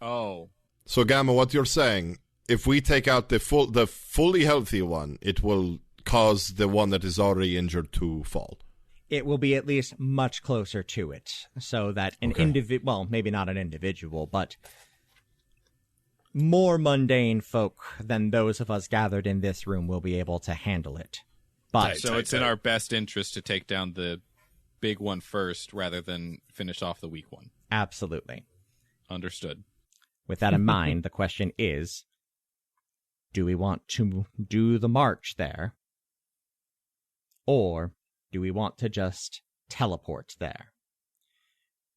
Oh. So Gamma, what you're saying, if we take out the fully healthy one, it will cause the one that is already injured to fall. It will be at least much closer to it, so that an well, maybe not an individual, but more mundane folk than those of us gathered in this room will be able to handle it. But so it's in our best interest to take down the big one first rather than finish off the weak one. Absolutely. Understood. With that in mind, the question is, do we want to do the march there? Or do we want to just teleport there?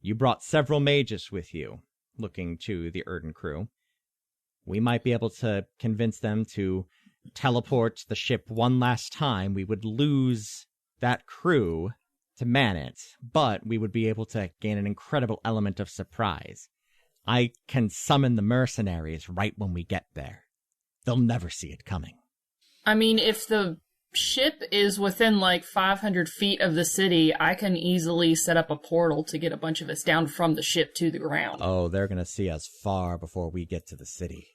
You brought several mages with you, looking to the Erden crew. We might be able to convince them to teleport the ship one last time. We would lose that crew to man it, but we would be able to gain an incredible element of surprise. I can summon the mercenaries right when we get there. They'll never see it coming. I mean, if the ship is within like 500 feet of the city, I can easily set up a portal to get a bunch of us down from the ship to the ground. Oh, they're going to see us far before we get to the city.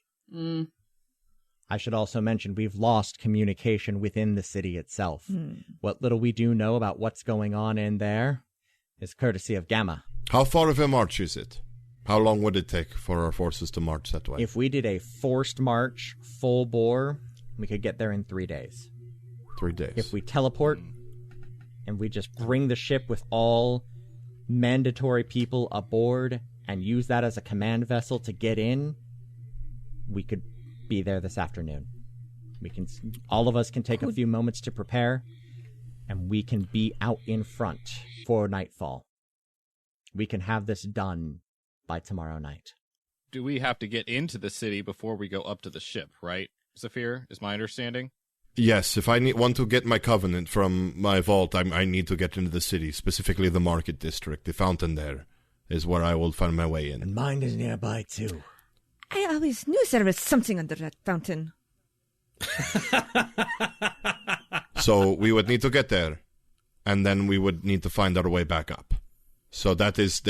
I should also mention we've lost communication within the city itself. What little we do know about what's going on in there is courtesy of Gamma. How far of a march is it? How long would it take for our forces to march that way? If we did a forced march, full bore, we could get there in 3 days. 3 days. If we teleport and we just bring the ship with all mandatory people aboard and use that as a command vessel to get in, we could be there this afternoon. All of us can take a few moments to prepare, and we can be out in front for nightfall. We can have this done by tomorrow night. Do we have to get into the city before we go up to the ship, right, Zephyr? Is my understanding? Yes, if I want to get my covenant from my vault, I need to get into the city, specifically the market district. The fountain there is where I will find my way in. And mine is nearby, too. I always knew there was something under that fountain. So we would need to get there, and then we would need to find our way back up. So that is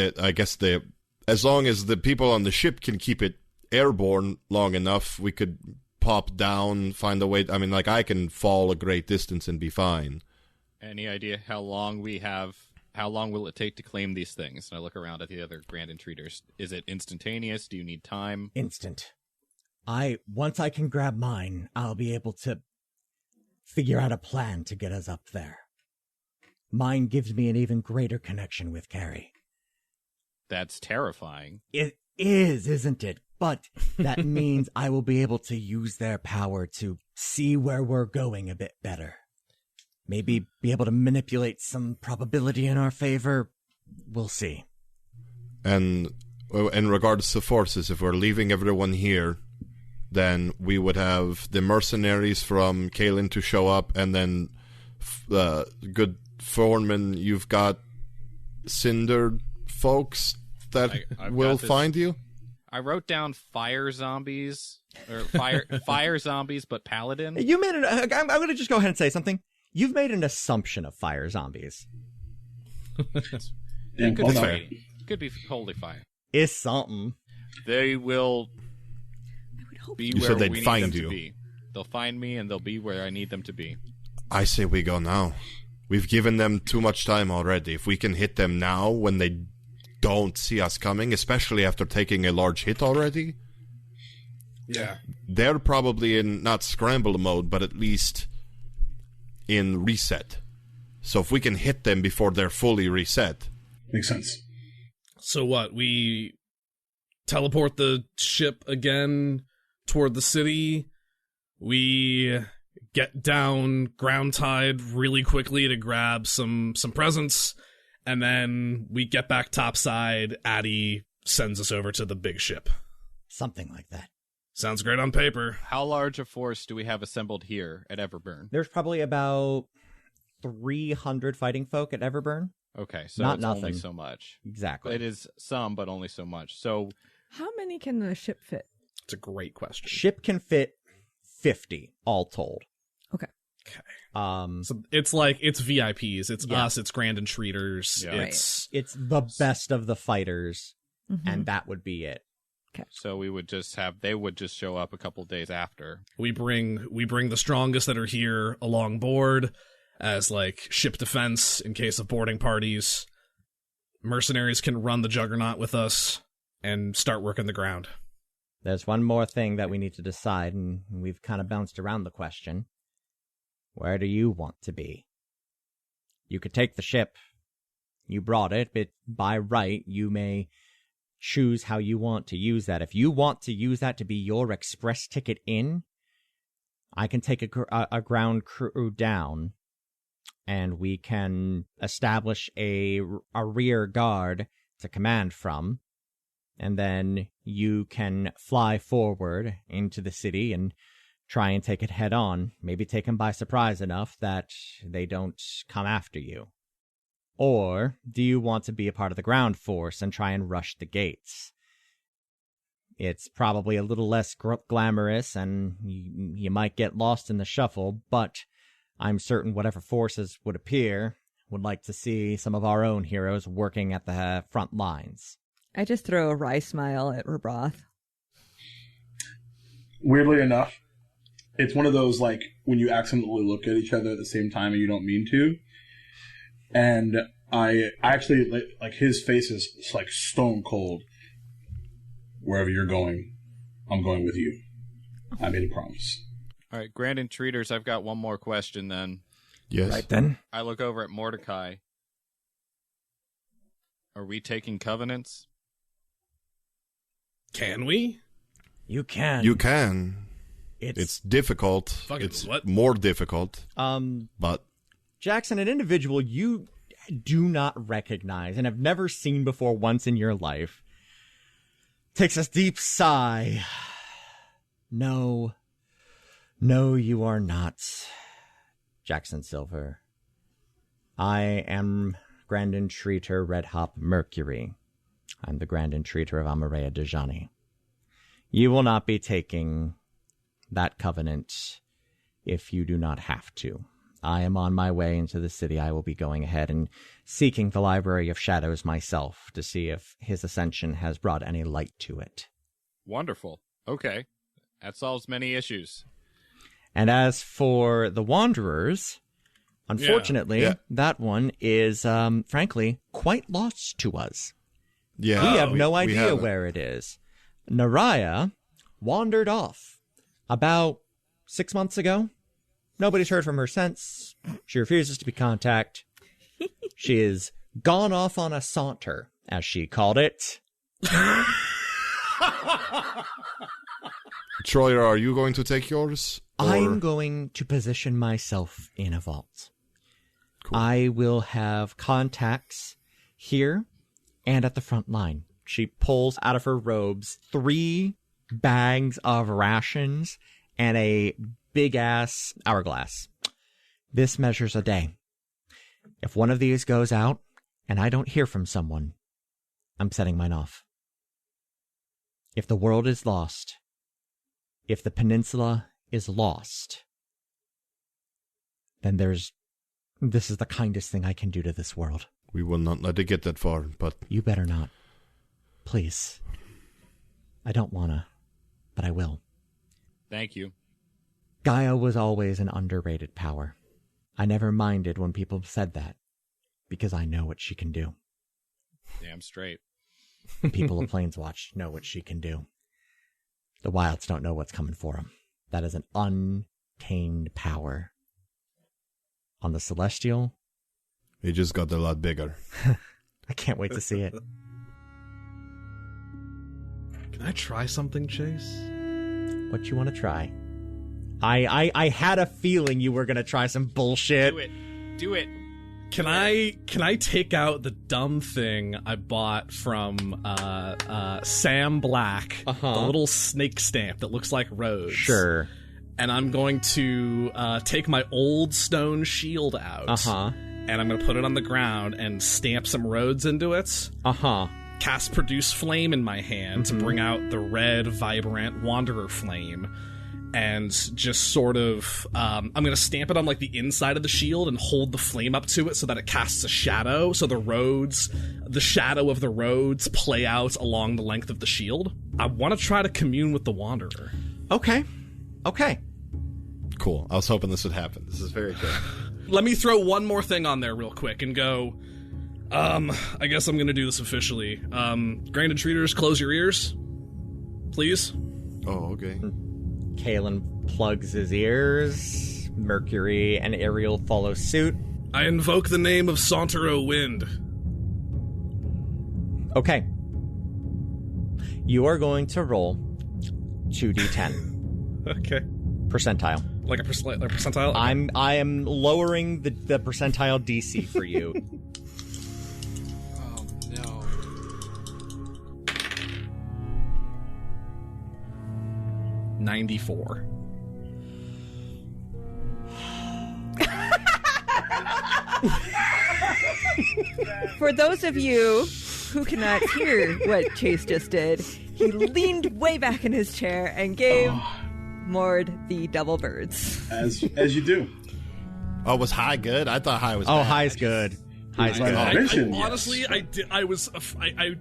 as long as the people on the ship can keep it airborne long enough, we could pop down, find a way. I mean, like, I can fall a great distance and be fine. Any idea how long we have? How long will it take to claim these things? And I look around at the other Grand Intruders. Is it instantaneous? Do you need time? Instant. Once I can grab mine, I'll be able to figure out a plan to get us up there. Mine gives me an even greater connection with Carrie. That's terrifying. It is, isn't it? But that means I will be able to use their power to see where we're going a bit better. Maybe be able to manipulate some probability in our favor. We'll see. And in regards to forces, if we're leaving everyone here, then we would have the mercenaries from Kalen to show up, and then good foreman, you've got Cinder folks that will find you? I wrote down fire zombies, or fire zombies, but paladin. You made it. I'm going to just go ahead and say something. You've made an assumption of fire zombies. It could be holy fire. It's something. They will be where we need them to be. They'll find me, and they'll be where I need them to be. I say we go now. We've given them too much time already. If we can hit them now when they don't see us coming, especially after taking a large hit already. Yeah. They're probably in not scramble mode, but at least in reset. So if we can hit them before they're fully reset. Makes sense. So what, we teleport the ship again toward the city, we get down ground tide really quickly to grab some presents, and then we get back topside. Addie sends us over to the big ship. Something like that. Sounds great on paper. How large a force do we have assembled here at Everburn? There's probably about 300 fighting folk at Everburn. Okay, so Not it's nothing. only so much. Exactly. It is some, but only so much. So How many can the ship fit? It's a great question. Ship can fit 50, all told. Okay. So it's VIPs. It's Yeah. us. It's Grand Intruders. Yeah. It's It's the best of the fighters, Mhm. and that would be it. So we would just they would just show up a couple days after. we bring the strongest that are here along board as like ship defense in case of boarding parties. Mercenaries can run the Juggernaut with us and start working the ground. There's one more thing that we need to decide, and we've kind of bounced around the question. Where do you want to be? You could take the ship. You brought it, but by right, you may choose how you want to use that. If you want to use that to be your express ticket in, I can take a ground crew down, and we can establish a rear guard to command from, and then you can fly forward into the city and try and take it head on, maybe take them by surprise enough that they don't come after you. Or do you want to be a part of the ground force and try and rush the gates? It's probably a little less glamorous, and you might get lost in the shuffle, but I'm certain whatever forces would appear would like to see some of our own heroes working at the front lines. I just throw a wry smile at Rabroth. Weirdly enough, it's one of those, like, when you accidentally look at each other at the same time and you don't mean to. And I actually, like his face is like stone cold. wherever you're going, I'm going with you. I made a promise. All right, Grand Intruders, I've got one more question then. Yes. Right then. I look over at Mordecai. Are we taking covenants? Can we? You can. You can. It's difficult. Fucking It's what? more difficult. But Jackson, an individual you do not recognize and have never seen before once in your life, takes a deep sigh. No, you are not Jackson Silver. I am Grand Entreater Red Hop Mercury. I'm the Grand Entreater of Amarea Dejani. You will not be taking that covenant if you do not have to. I am on my way into the city. I will be going ahead and seeking the Library of Shadows myself to see if his ascension has brought any light to it. Wonderful. Okay. That solves many issues. And as for the Wanderers, unfortunately, that one is, frankly, quite lost to us. yeah, We have no we idea haven't. where it is. Naraya wandered off about 6 months ago. Nobody's heard from her since. She refuses to be contacted. She is gone off on a saunter, as she called it. Troyer, are you going to take yours? Or- I'm going to position myself in a vault. Cool. I will have contacts here and at the front line. She pulls out of her robes 3 bags of rations and a big-ass hourglass. This measures a day. If one of these goes out and I don't hear from someone, I'm setting mine off. If the world is lost, if the peninsula is lost, then this is the kindest thing I can do to this world. We will not let it get that far, but You better not. Please. I don't wanna, but I will. Thank you. Gaia was always an underrated power. I never minded when people said that, because I know what she can do. Damn straight. People of Planeswatch know what she can do. The Wilds don't know what's coming for them. That is an untamed power. On the Celestial, it just got a lot bigger. I can't wait to see it. Can I try something, Chase? What you want to try? I had a feeling you were gonna try some bullshit. Do it. Can I take out the dumb thing I bought from Sam Black, the little snake stamp that looks like Rhodes? Sure. And I'm going to take my old stone shield out. And I'm going to put it on the ground and stamp some Rhodes into it. Cast Produce Flame in my hand to bring out the red, vibrant Wanderer Flame. And just sort of, I'm going to stamp it on like the inside of the shield and hold the flame up to it so that it casts a shadow. So the shadow of the Rhodes play out along the length of the shield. I want to try to commune with the Wanderer. Okay. Cool. I was hoping this would happen. This is very good. Let me throw one more thing on there real quick and go, I guess I'm going to do this officially. Grand Intruders, close your ears, please. Oh, okay. Kalen plugs his ears. Mercury and Ariel follow suit. I invoke the name of Sauntero Wind. Okay. You are going to roll 2d10. Okay. Percentile. Like a percentile? Okay. I am lowering the percentile DC for you. Oh, no. $94. For those of you who cannot hear what Chase just did, he leaned way back in his chair and gave Mord the double birds. As you do. Oh, was high good? I thought high was bad. High's good. High's good. Honestly, I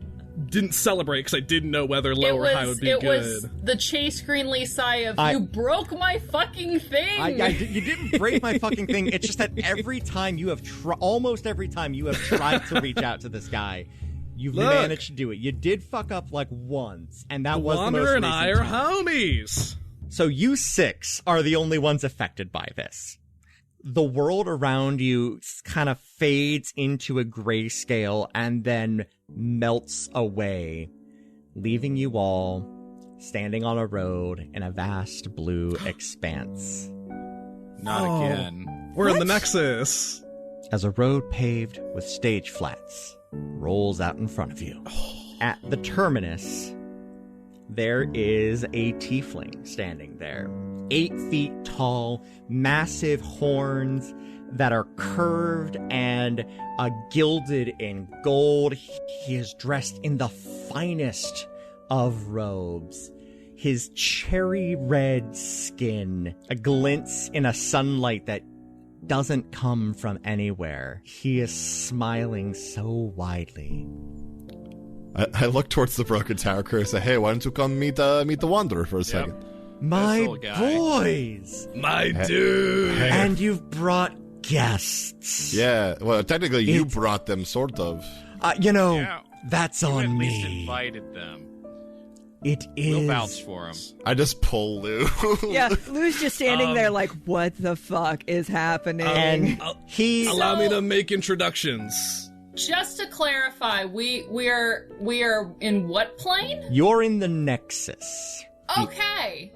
didn't celebrate because I didn't know whether low or high would be good. It was the Chase Greenlee sigh of, you broke my fucking thing! You didn't break my fucking thing. It's just that every time you have almost every time you have tried to reach out to this guy, You've Look. managed to do it. You did fuck up like once, and that was the most Wanderer and recent I are time. homies. So you 6 are the only ones affected by this. The world around you kind of fades into a grayscale and then melts away, leaving you all standing on a road in a vast blue expanse. Not again. We're in the Nexus. As a road paved with stage flats rolls out in front of you. At the terminus, there is a tiefling standing there. 8 feet tall, massive horns that are curved and gilded in gold. He is dressed in the finest of robes. His cherry red skin glints in a sunlight that doesn't come from anywhere. He is smiling so widely. I look towards the Broken Tower crew and say, hey, why don't you come meet the Wanderer for a second? My little guy. boys! My dude. And you've brought guests. Yeah, well, technically you It's- brought them, sort of. Yeah. That's You on at least me. invited them. It is. We'll vouch for them. I just pull Lou. Yeah, Lou's just standing there like, what the fuck is happening? And he... Allow me to make introductions. Just to clarify, we are in what plane? You're in the Nexus. Okay.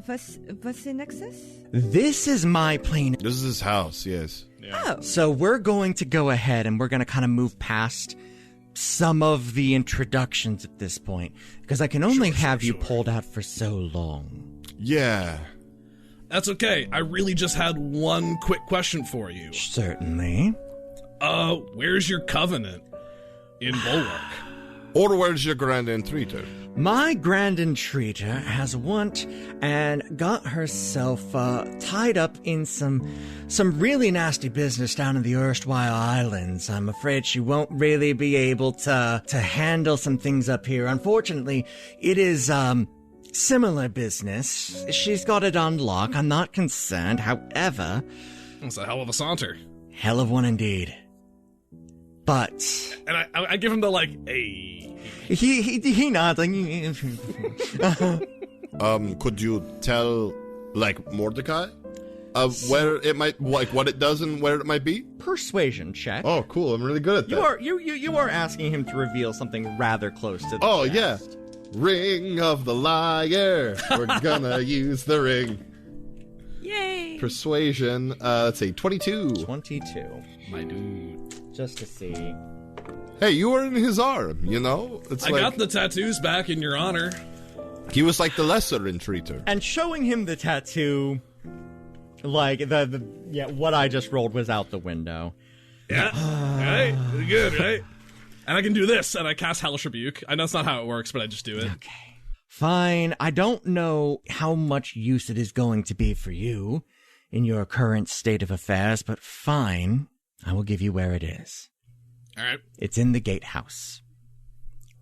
What's the Nexus? This is my plane. This is his house, yes. Oh. So we're going to go ahead and we're going to kind of move past some of the introductions at this point, because I can only have you pulled out for so long. Yeah. That's okay. I really just had one quick question for you. Certainly. Where's your covenant in Bulwark? Or where's your grand entreater? My grand entreater has went and got herself tied up in some really nasty business down in the erstwhile islands. I'm afraid she won't really be able to handle some things up here. Unfortunately, it is similar business. She's got it on lock. I'm not concerned. However, It's a hell of a saunter. hell of one indeed. But And I give him the like, hey. he nods like. Could you tell, like, Mordecai? Where it might, like, what it does and where it might be? Persuasion check. Oh, cool. I'm really good at that. You are asking him to reveal something rather close to the Oh, chest. yeah. Ring of the liar. We're gonna use the ring. Yay! Persuasion, let's see, 22. 22. My dude. Just to see. Hey, you were in his arm, you know? It's I like, got the tattoos back in your honor. he was like the lesser entreater. And showing him the tattoo, like what I just rolled was out the window. Yeah. Right? Good, right? And I can do this, and I cast Hellish Rebuke. I know that's not how it works, but I just do it. Okay. Fine. I don't know how much use it is going to be for you in your current state of affairs, but fine. I will give you where it is. All right. It's in the gatehouse.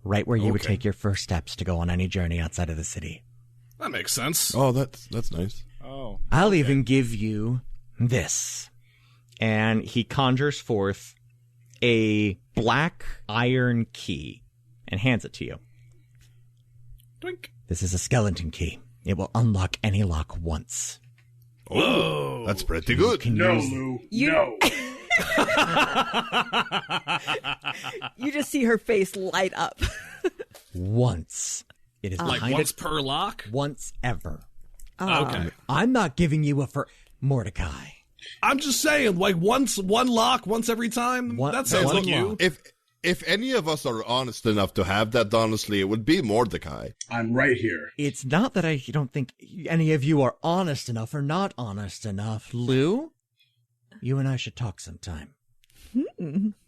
Right where you would Okay. take your first steps to go on any journey outside of the city. That makes sense. Oh, that's nice. Oh. I'll even give you this. And he conjures forth a black iron key and hands it to you. Doink. This is a skeleton key. It will unlock any lock once. Whoa. That's pretty good. Can No, use- Lou. You- No. You just see her face light up. once. It is Like behind once it per lock? once ever. Okay. I'm not giving you a Mordecai. I'm just saying, like one lock once every time? One- That sounds one like you. lock. If any of us are honest enough to have that, honestly, it would be Mordecai. I'm right here. It's not that I don't think any of you are honest enough or not honest enough. Lou, you and I should talk sometime.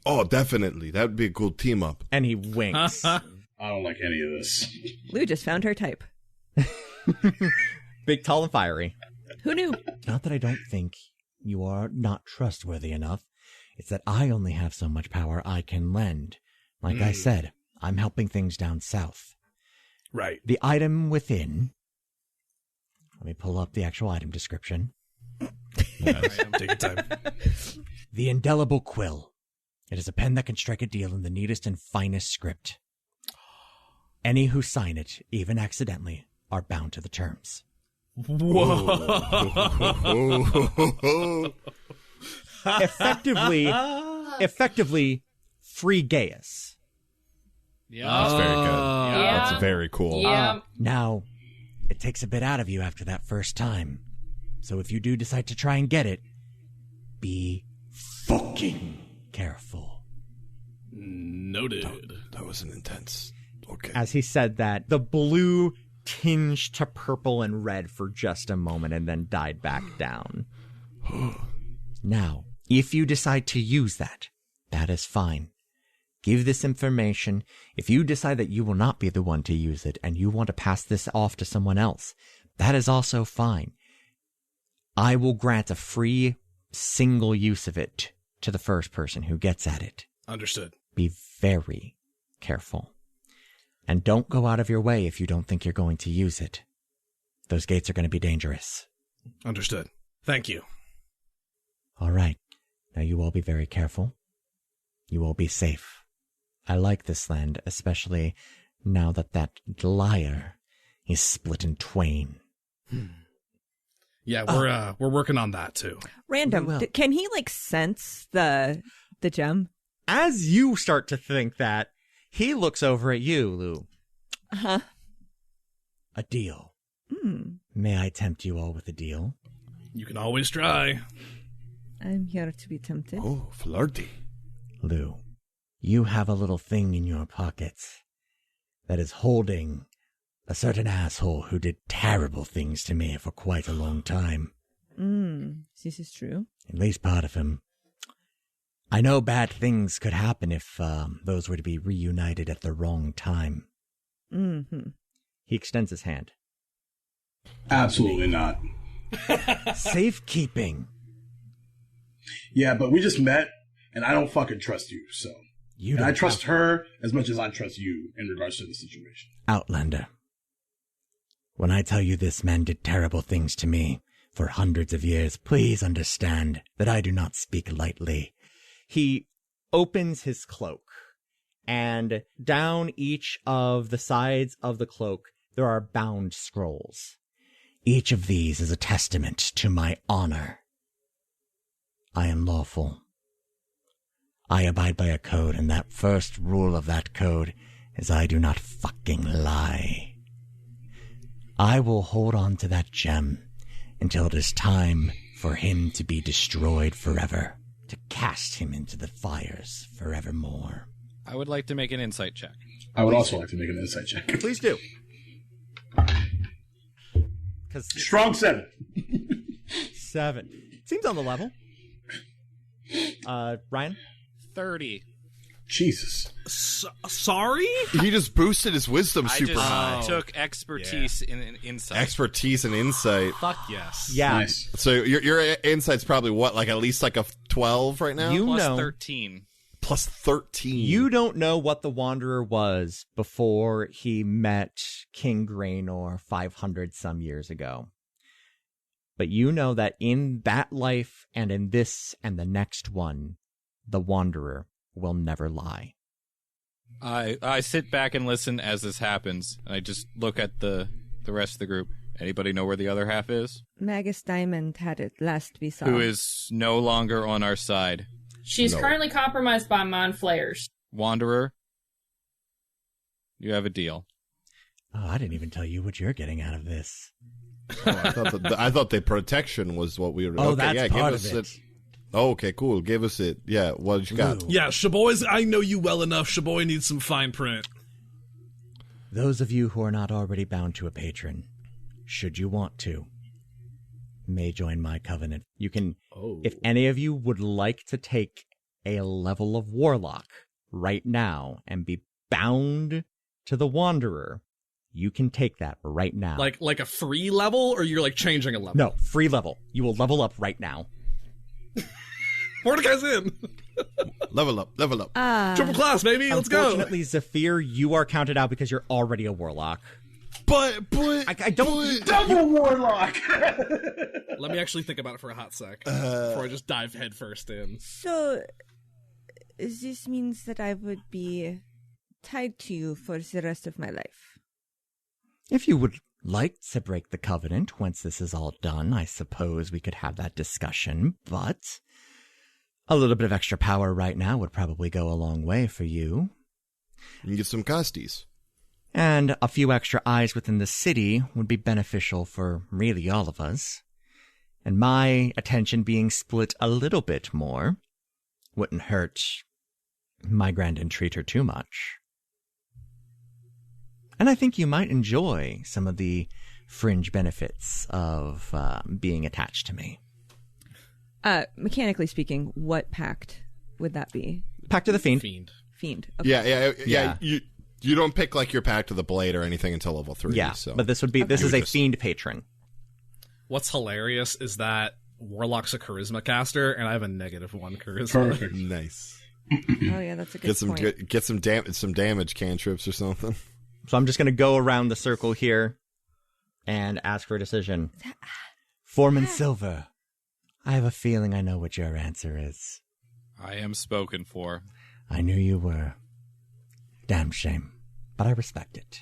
Oh, definitely. That would be a cool team up. And he winks. I don't like any of this. Lou just found her type. Big, tall, and fiery. Who knew? Not that I don't think you are not trustworthy enough. It's that I only have so much power I can lend. Like I said, I'm helping things down south. Right. The item within... Let me pull up the actual item description. Take your time. The indelible quill. It is a pen that can strike a deal in the neatest and finest script. Any who sign it, even accidentally, are bound to the terms. Whoa. Effectively, free Gaius. Yeah. That's very good. Yeah. That's very cool. Yeah. Now, it takes a bit out of you after that first time. So if you do decide to try and get it, be fucking careful. Noted. That was an intense. Okay. As he said that, the blue tinged to purple and red for just a moment and then died back down. Now, if you decide to use that is fine. Give this information. If you decide that you will not be the one to use it and you want to pass this off to someone else, that is also fine. I will grant a free single use of it to the first person who gets at it. Understood. Be very careful. And don't go out of your way if you don't think you're going to use it. Those gates are going to be dangerous. Understood. Thank you. All right. Now you all be very careful. You all be safe. I like this land, especially now that liar is split in twain. Yeah, we're working on that too. Random. Well. Can he sense the gem? As you start to think that, he looks over at you, Lou. Uh-huh. A deal. Hmm. May I tempt you all with a deal? You can always try. I'm here to be tempted. Oh, flirty. Lou, you have a little thing in your pockets that is holding a certain asshole who did terrible things to me for quite a long time. This is true. At least part of him. I know bad things could happen if those were to be reunited at the wrong time. Mm-hmm. He extends his hand. Absolutely not. Safekeeping. Yeah, but we just met, and I don't fucking trust you, so. And I trust her as much as I trust you in regards to the situation. Outlander. When I tell you this man did terrible things to me for hundreds of years, please understand that I do not speak lightly. He opens his cloak, and down each of the sides of the cloak, there are bound scrolls. Each of these is a testament to my honor. I am lawful. I abide by a code, and that first rule of that code is I do not fucking lie. I will hold on to that gem until it is time for him to be destroyed forever, to cast him into the fires forevermore. I would like to make an insight check. I would also like to make an insight check. Please do. Strong 7. 7. Seems on the level. Ryan? 30. Jesus. Sorry? He just boosted his wisdom I super just high. took expertise in insight. Expertise and insight. Fuck yes. Yeah. Nice. So your insight's probably what, like at least like a 12 right now? You Plus know. 13. Plus 13. You don't know what the Wanderer was before he met King Graynor 500 some years ago. But you know that in that life and in this and the next one, the Wanderer will never lie. I sit back and listen as this happens. I just look at the rest of the group. Anybody know where the other half is? Magus Diamond had it last we saw. Who is no longer on our side? She's No. currently compromised by mind flayers. Wanderer, you have a deal. Oh, I didn't even tell you what you're getting out of this. Oh, I thought the protection was what we were. Oh, okay, that's yeah, part give of us it. Oh, okay, cool. Give us it. Yeah, what you got? Lou. Yeah, Shaboy's. I know you well enough. Shaboy needs some fine print. Those of you who are not already bound to a patron, should you want to, may join my covenant. You can, if any of you would like to take a level of warlock right now and be bound to the Wanderer, you can take that right now. Like a free level, or you're changing a level? No, free level. You will level up right now. Mordecai's in. Level up. Triple class, baby. Let's go. Unfortunately, Zephyr, you are counted out because you're already a warlock. But I don't. Double warlock! Let me actually think about it for a hot sec before I just dive headfirst in. So, this means that I would be tied to you for the rest of my life. If you would like to break the covenant once this is all done, I suppose we could have that discussion, but a little bit of extra power right now would probably go a long way for you. You can get some costies. And a few extra eyes within the city would be beneficial for really all of us. And my attention being split a little bit more wouldn't hurt my grand entreater too much. And I think you might enjoy some of the fringe benefits of being attached to me. Mechanically speaking, what pact would that be? Pact of the Fiend. Fiend. Okay. Yeah. You don't pick like your Pact of the Blade or anything until level 3. Yeah, so. but this is a Fiend patron. What's hilarious is that Warlock's a charisma caster, and I have a -1 charisma. Perfect. Nice. Oh yeah, that's a good point. Get some damage cantrips or something. So I'm just going to go around the circle here and ask for a decision. Foreman Silver, I have a feeling I know what your answer is. I am spoken for. I knew you were. Damn shame, but I respect it.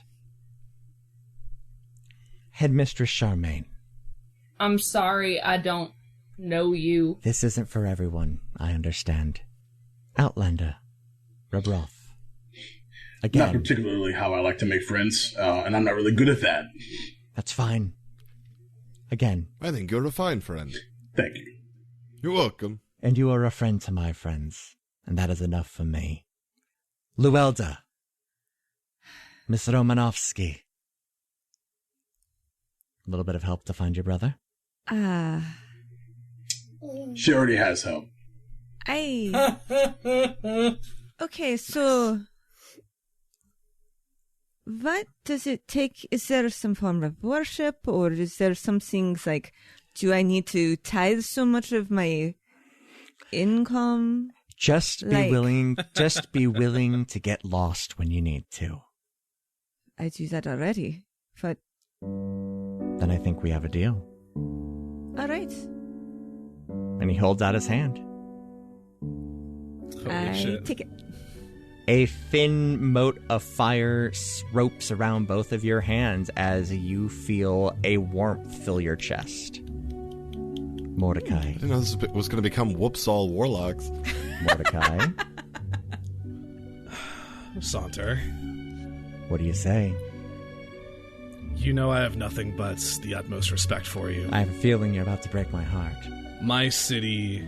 Headmistress Charmaine. I'm sorry, I don't know you. This isn't for everyone, I understand. Outlander, Rebroth. Again. Not particularly how I like to make friends, and I'm not really good at that. That's fine. Again. I think you're a fine friend. Thank you. You're welcome. And you are a friend to my friends, and that is enough for me. Luelda. Miss Romanovsky. A little bit of help to find your brother? She already has help. Okay, so what does it take? Is there some form of worship, or is there some things like, do I need to tithe so much of my income? Just be willing to get lost when you need to. I do that already, but... Then I think we have a deal. All right. And he holds out his hand. Holy shit. Take it. A thin mote of fire ropes around both of your hands as you feel a warmth fill your chest. Mordecai. I didn't know this was going to become whoops all warlocks. Mordecai. Saunter. What do you say? You know I have nothing but the utmost respect for you. I have a feeling you're about to break my heart. My city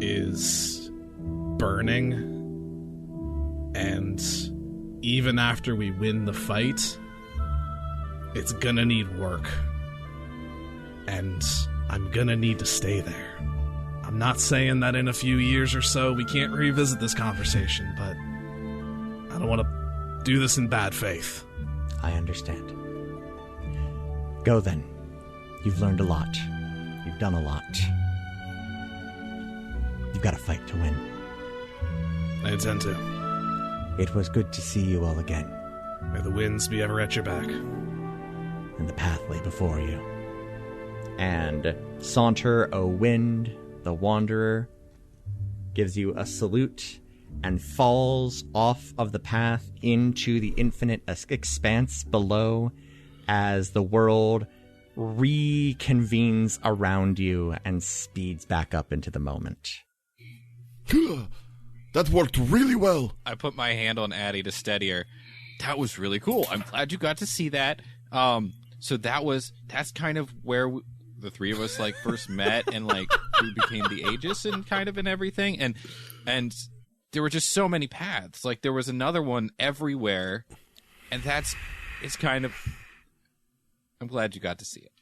is burning, and even after we win the fight, it's gonna need work. And I'm gonna need to stay there. I'm not saying that in a few years or so we can't revisit this conversation, but I don't want to do this in bad faith. I understand. Go then. You've learned a lot. You've done a lot. You've got a fight to win. I intend to. It was good to see you all again. May the winds be ever at your back. And the path lay before you. And Saunter, O Wind, the Wanderer, gives you a salute and falls off of the path into the infinite expanse below as the world reconvenes around you and speeds back up into the moment. That worked really well. I put my hand on Addie to steady her. That was really cool. I'm glad you got to see that. So that's kind of where the three of us like first met and like who became the Aegis and kind of and everything. And there were just so many paths. Like there was another one everywhere. And it's kind of, I'm glad you got to see it.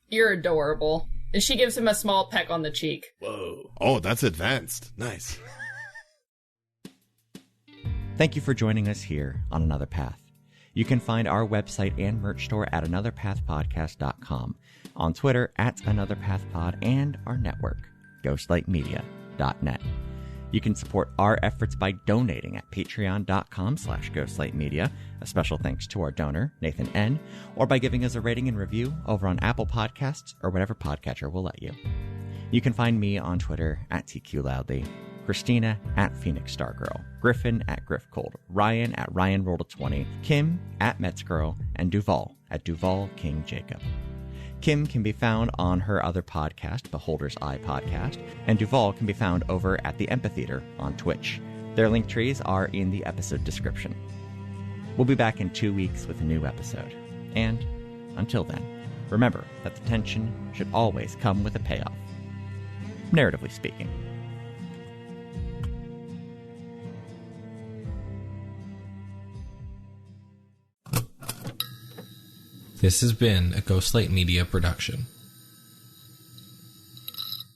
You're adorable. And she gives him a small peck on the cheek. Whoa. Oh, that's advanced. Nice. Thank you for joining us here on Another Path. You can find our website and merch store at anotherpathpodcast.com, on Twitter at anotherpathpod, and our network, ghostlightmedia.net. You can support our efforts by donating at patreon.com/ghostlightmedia. A special thanks to our donor, Nathan N., or by giving us a rating and review over on Apple Podcasts or whatever podcatcher will let you. You can find me on Twitter at TQLoudly. Christina at Phoenix Stargirl, Griffin at GriffCold, Ryan at RyanRolled20, Kim at Metzger, and Duval at Duval King Jacob. Kim can be found on her other podcast, Beholder's Eye Podcast, and Duval can be found over at the Empatheater on Twitch. Their link trees are in the episode description. We'll be back in 2 weeks with a new episode. And until then, remember that the tension should always come with a payoff, narratively speaking. This has been a Ghostlight Media production.